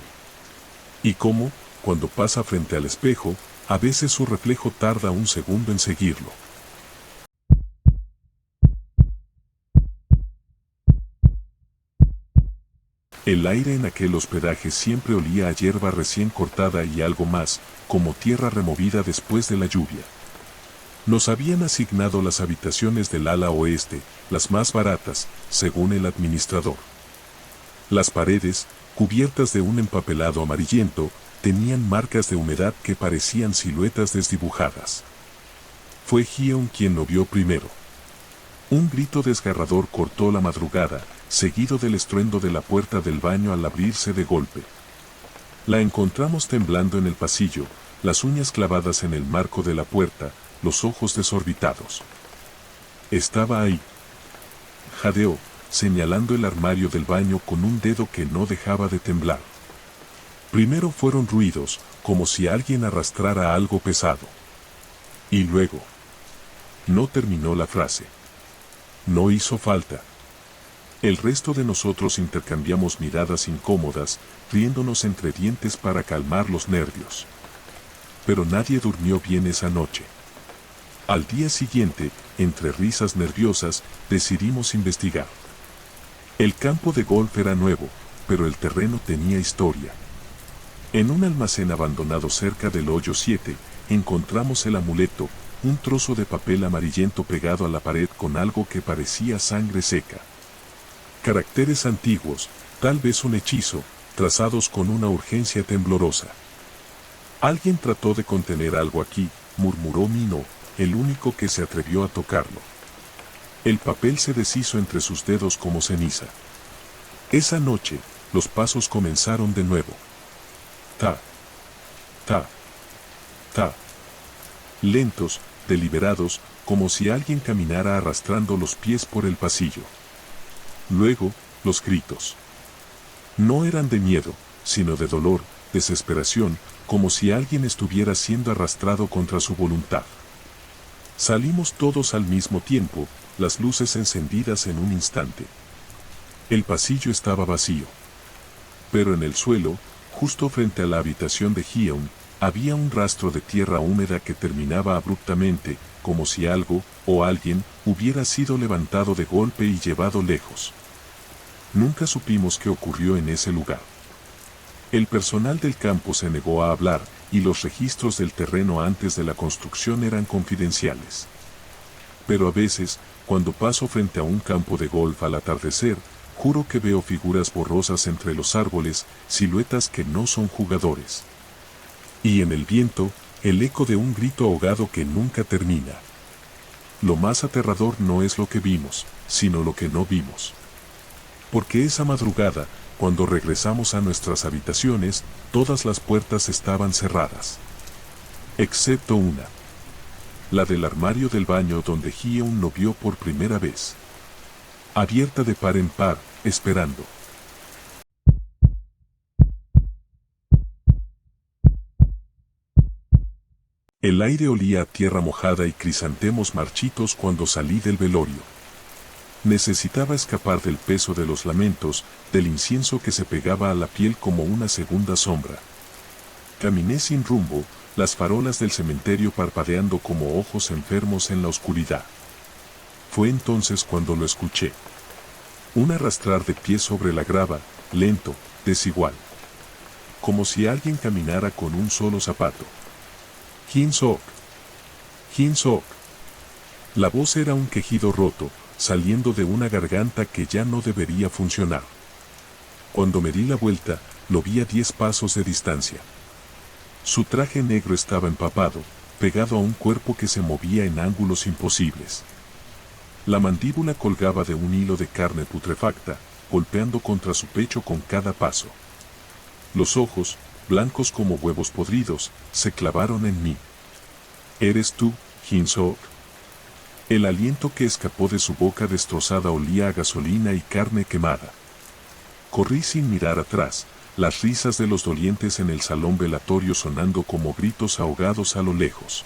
[SPEAKER 1] Y como, cuando pasa frente al espejo, a veces su reflejo tarda un segundo en seguirlo. El aire en aquel hospedaje siempre olía a hierba recién cortada y algo más, como tierra removida después de la lluvia. Nos habían asignado las habitaciones del ala oeste, las más baratas, según el administrador. Las paredes, cubiertas de un empapelado amarillento, tenían marcas de humedad que parecían siluetas desdibujadas. Fue Hyeon quien lo vio primero. Un grito desgarrador cortó la madrugada, seguido del estruendo de la puerta del baño al abrirse de golpe. La encontramos temblando en el pasillo, las uñas clavadas en el marco de la puerta, los ojos desorbitados. Estaba ahí. Jadeó, señalando el armario del baño con un dedo que no dejaba de temblar. Primero fueron ruidos, como si alguien arrastrara algo pesado. Y luego. No terminó la frase. No hizo falta. El resto de nosotros intercambiamos miradas incómodas, riéndonos entre dientes para calmar los nervios. Pero nadie durmió bien esa noche. Al día siguiente, entre risas nerviosas, decidimos investigar. El campo de golf era nuevo, pero el terreno tenía historia. En un almacén abandonado cerca del hoyo 7, encontramos el amuleto, un trozo de papel amarillento pegado a la pared con algo que parecía sangre seca. Caracteres antiguos, tal vez un hechizo, trazados con una urgencia temblorosa. Alguien trató de contener algo aquí, murmuró Minho, el único que se atrevió a tocarlo. El papel se deshizo entre sus dedos como ceniza. Esa noche, los pasos comenzaron de nuevo. Ta, ta, ta. Lentos, deliberados, como si alguien caminara arrastrando los pies por el pasillo. Luego, los gritos. No eran de miedo, sino de dolor, desesperación, como si alguien estuviera siendo arrastrado contra su voluntad. Salimos todos al mismo tiempo, las luces encendidas en un instante. El pasillo estaba vacío. Pero en el suelo, justo frente a la habitación de Hyeon, había un rastro de tierra húmeda que terminaba abruptamente, como si algo, o alguien, hubiera sido levantado de golpe y llevado lejos. Nunca supimos qué ocurrió en ese lugar. El personal del campo se negó a hablar, y los registros del terreno antes de la construcción eran confidenciales. Pero a veces, cuando paso frente a un campo de golf al atardecer, juro que veo figuras borrosas entre los árboles, siluetas que no son jugadores. Y en el viento, el eco de un grito ahogado que nunca termina. Lo más aterrador no es lo que vimos, sino lo que no vimos. Porque esa madrugada, cuando regresamos a nuestras habitaciones, todas las puertas estaban cerradas. Excepto una. La del armario del baño donde Hyeon lo vio por primera vez. Abierta de par en par, esperando. El aire olía a tierra mojada y crisantemos marchitos cuando salí del velorio. Necesitaba escapar del peso de los lamentos, del incienso que se pegaba a la piel como una segunda sombra. Caminé sin rumbo, las farolas del cementerio parpadeando como ojos enfermos en la oscuridad. Fue entonces cuando lo escuché. Un arrastrar de pies sobre la grava, lento, desigual. Como si alguien caminara con un solo zapato. Hin Sok. Hin Sok. La voz era un quejido roto, saliendo de una garganta que ya no debería funcionar. Cuando me di la vuelta, lo vi a 10 pasos de distancia. Su traje negro estaba empapado, pegado a un cuerpo que se movía en ángulos imposibles. La mandíbula colgaba de un hilo de carne putrefacta, golpeando contra su pecho con cada paso. Los ojos, blancos como huevos podridos, se clavaron en mí. ¿Eres tú, Hin Sok? El aliento que escapó de su boca destrozada olía a gasolina y carne quemada. Corrí sin mirar atrás, las risas de los dolientes en el salón velatorio sonando como gritos ahogados a lo lejos.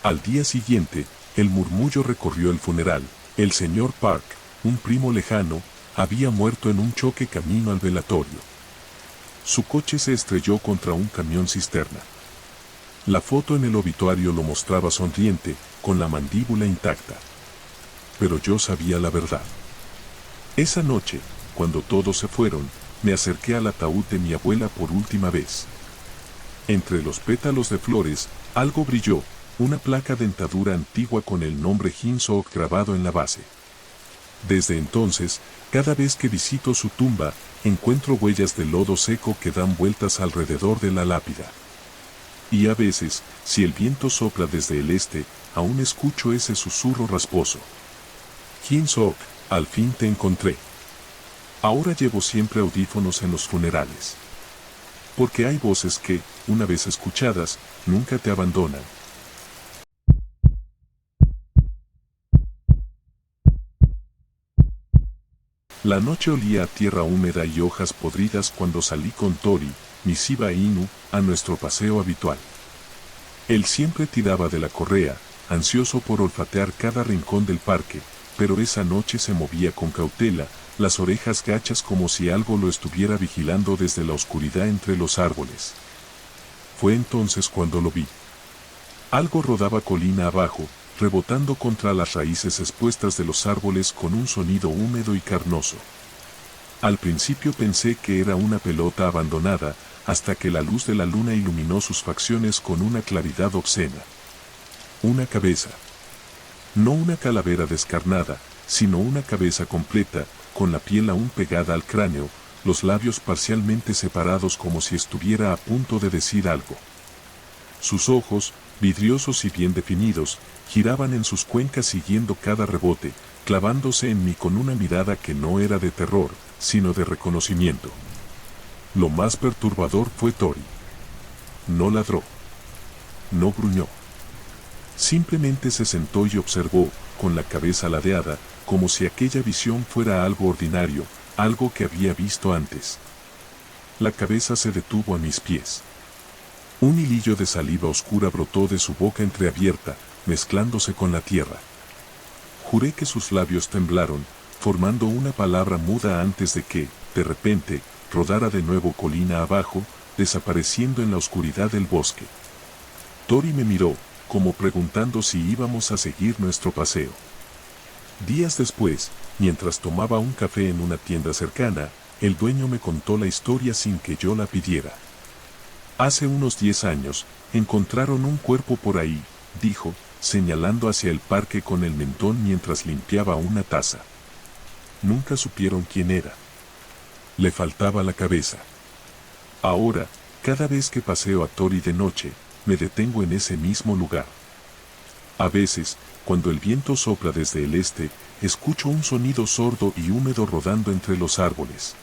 [SPEAKER 1] Al día siguiente, el murmullo recorrió el funeral. El señor Park, un primo lejano, había muerto en un choque camino al velatorio. Su coche se estrelló contra un camión cisterna. La foto en el obituario lo mostraba sonriente, con la mandíbula intacta. Pero yo sabía la verdad. Esa noche, cuando todos se fueron, me acerqué al ataúd de mi abuela por última vez. Entre los pétalos de flores, algo brilló, una placa dentadura antigua con el nombre Hin Sok grabado en la base. Desde entonces, cada vez que visito su tumba, encuentro huellas de lodo seco que dan vueltas alrededor de la lápida. Y a veces, si el viento sopla desde el este, aún escucho ese susurro rasposo. Hin Sok, al fin te encontré. Ahora llevo siempre audífonos en los funerales. Porque hay voces que, una vez escuchadas, nunca te abandonan. La noche olía a tierra húmeda y hojas podridas cuando salí con Tori, mi Shiba Inu, a nuestro paseo habitual. Él siempre tiraba de la correa, ansioso por olfatear cada rincón del parque, pero esa noche se movía con cautela, las orejas gachas como si algo lo estuviera vigilando desde la oscuridad entre los árboles. Fue entonces cuando lo vi. Algo rodaba colina abajo, rebotando contra las raíces expuestas de los árboles con un sonido húmedo y carnoso. Al principio pensé que era una pelota abandonada, hasta que la luz de la luna iluminó sus facciones con una claridad obscena. Una cabeza. No una calavera descarnada, sino una cabeza completa, con la piel aún pegada al cráneo, los labios parcialmente separados como si estuviera a punto de decir algo. Sus ojos, vidriosos y bien definidos, giraban en sus cuencas siguiendo cada rebote, clavándose en mí con una mirada que no era de terror, sino de reconocimiento. Lo más perturbador fue Tori. No ladró. No gruñó. Simplemente se sentó y observó, con la cabeza ladeada, como si aquella visión fuera algo ordinario, algo que había visto antes. La cabeza se detuvo a mis pies. Un hilillo de saliva oscura brotó de su boca entreabierta, mezclándose con la tierra. Juré que sus labios temblaron, formando una palabra muda antes de que, de repente, rodara de nuevo colina abajo, desapareciendo en la oscuridad del bosque. Tori me miró, como preguntando si íbamos a seguir nuestro paseo. Días después, mientras tomaba un café en una tienda cercana, el dueño me contó la historia sin que yo la pidiera. Hace unos 10 años, encontraron un cuerpo por ahí, dijo, señalando hacia el parque con el mentón mientras limpiaba una taza. Nunca supieron quién era. Le faltaba la cabeza. Ahora, cada vez que paseo a Tori de noche, me detengo en ese mismo lugar. A veces, cuando el viento sopla desde el este, escucho un sonido sordo y húmedo rodando entre los árboles.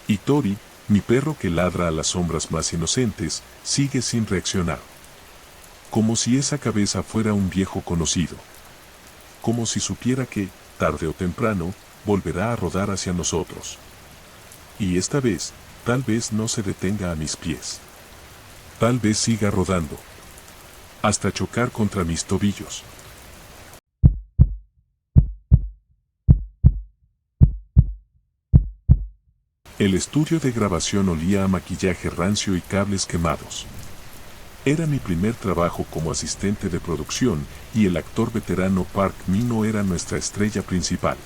[SPEAKER 1] Y Tori, mi perro que ladra a las sombras más inocentes, sigue sin reaccionar. Como si esa cabeza fuera un viejo conocido. Como si supiera que, tarde o temprano, volverá a rodar hacia nosotros. Y esta vez, tal vez no se detenga a mis pies. Tal vez siga rodando. hasta chocar contra mis tobillos. El estudio de grabación olía a maquillaje rancio y cables quemados. Era mi primer trabajo como asistente de producción y el actor veterano Park Min-ho era nuestra estrella principal.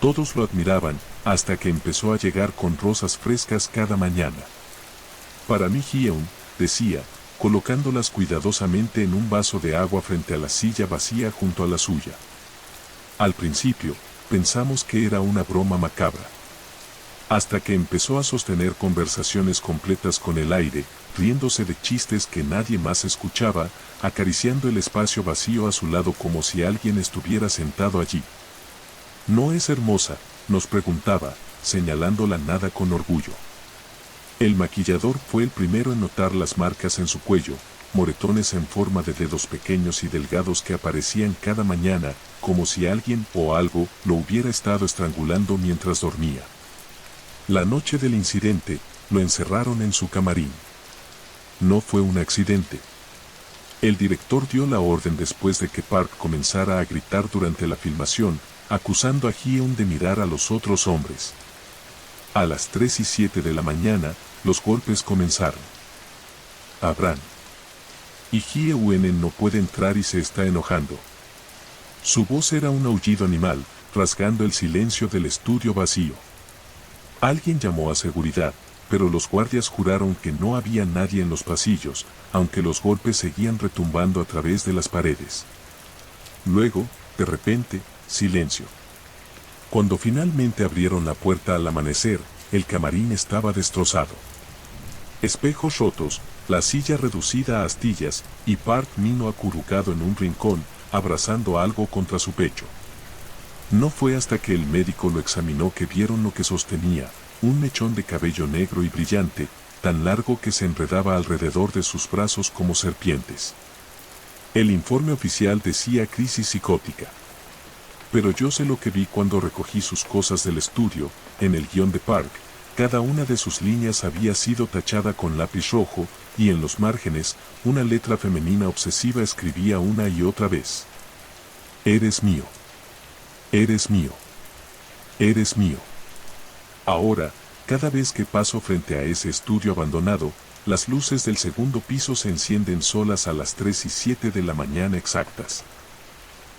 [SPEAKER 1] Todos lo admiraban hasta que empezó a llegar con rosas frescas cada mañana. Para mí Hyeon, decía, colocándolas cuidadosamente en un vaso de agua frente a la silla vacía junto a la suya. Al principio, pensamos que era una broma macabra. Hasta que empezó a sostener conversaciones completas con el aire, riéndose de chistes que nadie más escuchaba, acariciando el espacio vacío a su lado como si alguien estuviera sentado allí. ¿No es hermosa?, nos preguntaba, señalando la nada con orgullo. El maquillador fue el primero en notar las marcas en su cuello, moretones en forma de dedos pequeños y delgados que aparecían cada mañana, como si alguien o algo lo hubiera estado estrangulando mientras dormía. La noche del incidente, lo encerraron en su camarín. No fue un accidente. El director dio la orden después de que Park comenzara a gritar durante la filmación, acusando a Hyeon de mirar a los otros hombres. A las 3:07 de la mañana, los golpes comenzaron. Abran. Y Hyeon no puede entrar y se está enojando. Su voz era un aullido animal, rasgando el silencio del estudio vacío. Alguien llamó a seguridad, pero los guardias juraron que no había nadie en los pasillos, aunque los golpes seguían retumbando a través de las paredes. Luego, de repente, silencio. Cuando finalmente abrieron la puerta al amanecer, el camarín estaba destrozado. Espejos rotos, la silla reducida a astillas, y Park Min-ho acurrucado en un rincón, abrazando algo contra su pecho. No fue hasta que el médico lo examinó que vieron lo que sostenía, un mechón de cabello negro y brillante, tan largo que se enredaba alrededor de sus brazos como serpientes. El informe oficial decía crisis psicótica. Pero yo sé lo que vi cuando recogí sus cosas del estudio, en el guión de Park, cada una de sus líneas había sido tachada con lápiz rojo, y en los márgenes, una letra femenina obsesiva escribía una y otra vez. Eres mío. Eres mío. Eres mío. Ahora, cada vez que paso frente a ese estudio abandonado, las luces del segundo piso se encienden solas a las 3:07 de la mañana exactas.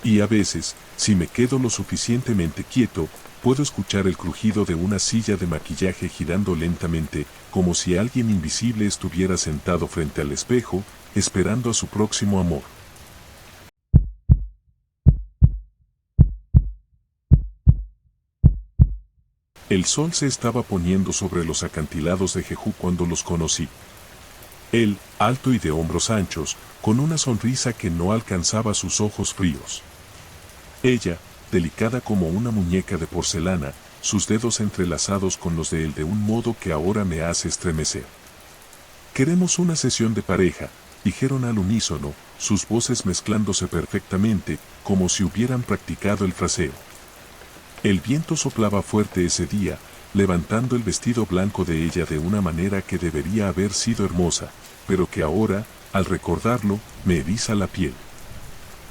[SPEAKER 1] Y a veces, si me quedo lo suficientemente quieto, puedo escuchar el crujido de una silla de maquillaje girando lentamente, como si alguien invisible estuviera sentado frente al espejo, esperando a su próximo amor. El sol se estaba poniendo sobre los acantilados de Jeju cuando los conocí. Él, alto y de hombros anchos, con una sonrisa que no alcanzaba sus ojos fríos. Ella, delicada como una muñeca de porcelana, sus dedos entrelazados con los de él de un modo que ahora me hace estremecer. Queremos una sesión de pareja, dijeron al unísono, sus voces mezclándose perfectamente, como si hubieran practicado el fraseo. El viento soplaba fuerte ese día, levantando el vestido blanco de ella de una manera que debería haber sido hermosa, pero que ahora, al recordarlo, me eriza la piel.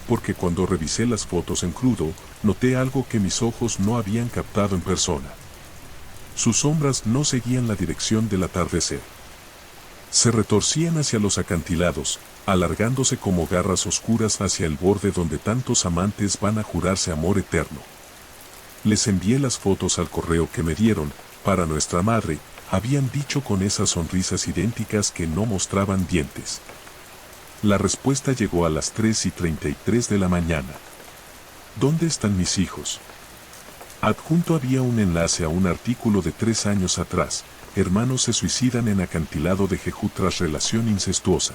[SPEAKER 1] Porque cuando revisé las fotos en crudo, noté algo que mis ojos no habían captado en persona. Sus sombras no seguían la dirección del atardecer. Se retorcían hacia los acantilados, alargándose como garras oscuras hacia el borde donde tantos amantes van a jurarse amor eterno. Les envié las fotos al correo que me dieron, para nuestra madre, habían dicho con esas sonrisas idénticas que no mostraban dientes. La respuesta llegó a las 3:33 de la mañana. ¿Dónde están mis hijos? Adjunto había un enlace a un artículo de 3 años atrás, hermanos se suicidan en acantilado de Jeju tras relación incestuosa.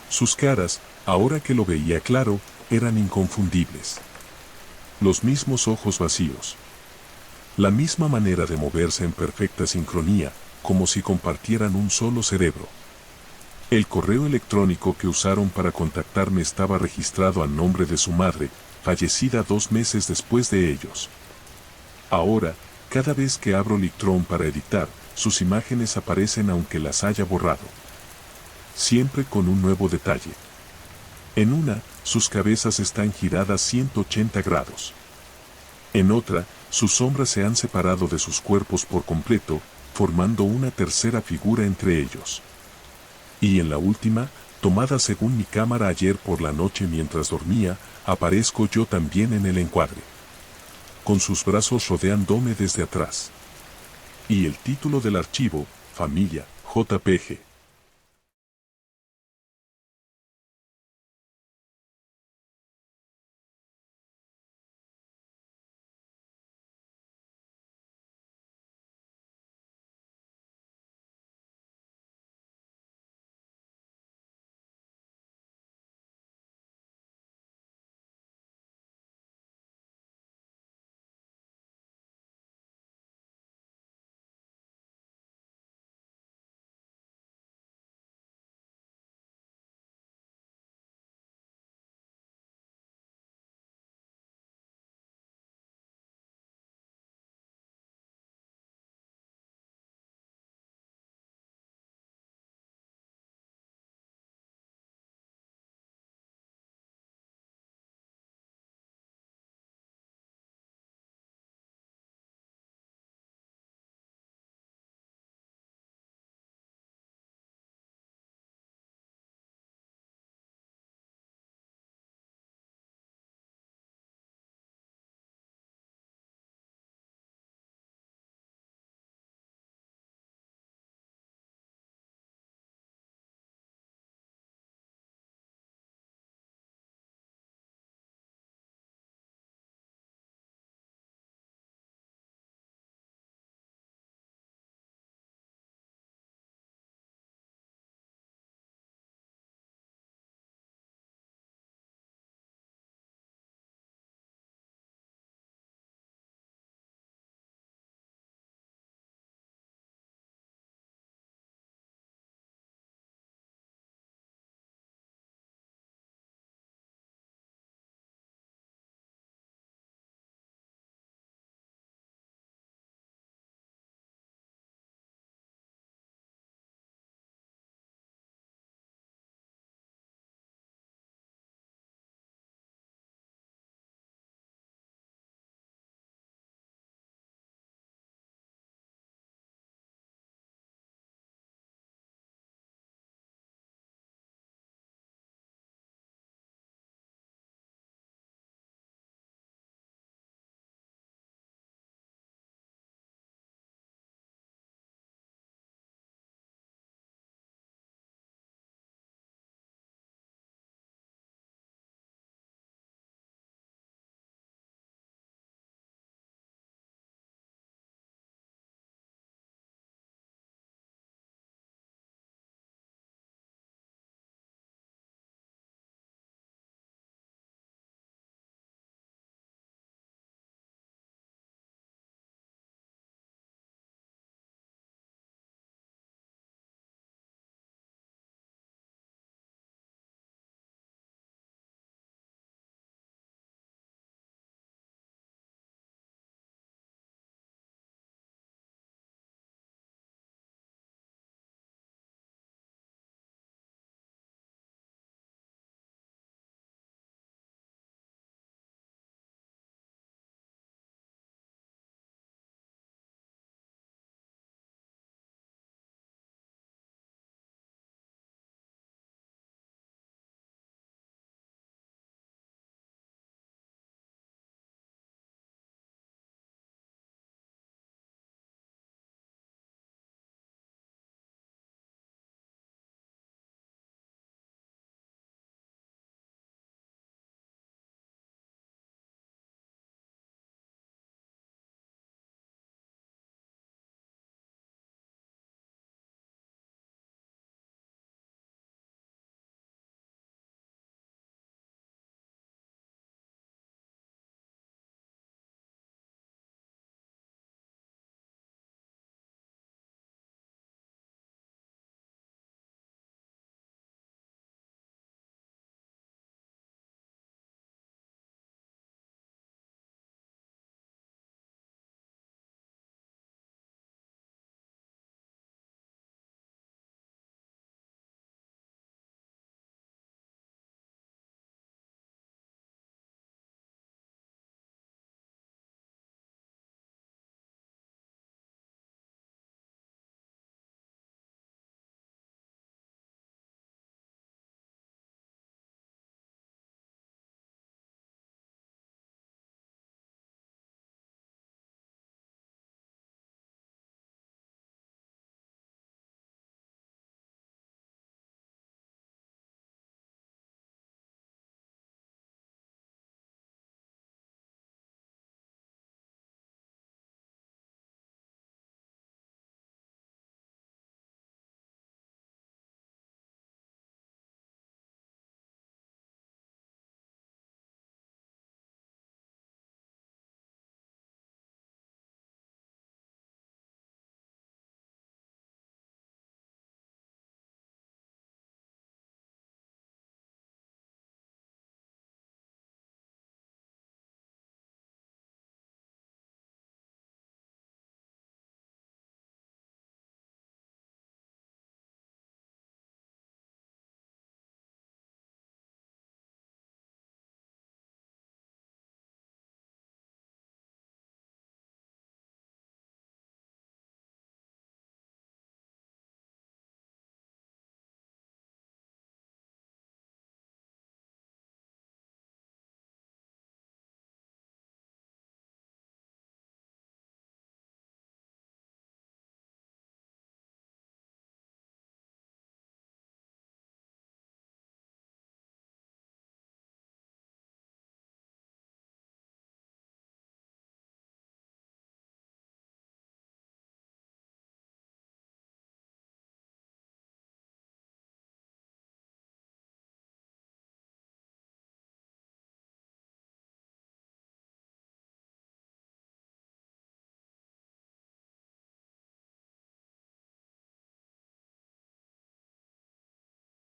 [SPEAKER 1] Sus caras, ahora que lo veía claro, eran inconfundibles. Los mismos ojos vacíos. La misma manera de moverse en perfecta sincronía, como si compartieran un solo cerebro. El correo electrónico que usaron para contactarme estaba registrado a nombre de su madre, fallecida 2 meses después de ellos. Ahora, cada vez que abro Lightroom para editar, sus imágenes aparecen aunque las haya borrado. Siempre con un nuevo detalle. En una, sus cabezas están giradas 180 grados. En otra, sus sombras se han separado de sus cuerpos por completo, formando una tercera figura entre ellos. Y en la última, tomada según mi cámara ayer por la noche mientras dormía, aparezco yo también en el encuadre. Con sus brazos rodeándome desde atrás. Y el título del archivo, Familia, JPG.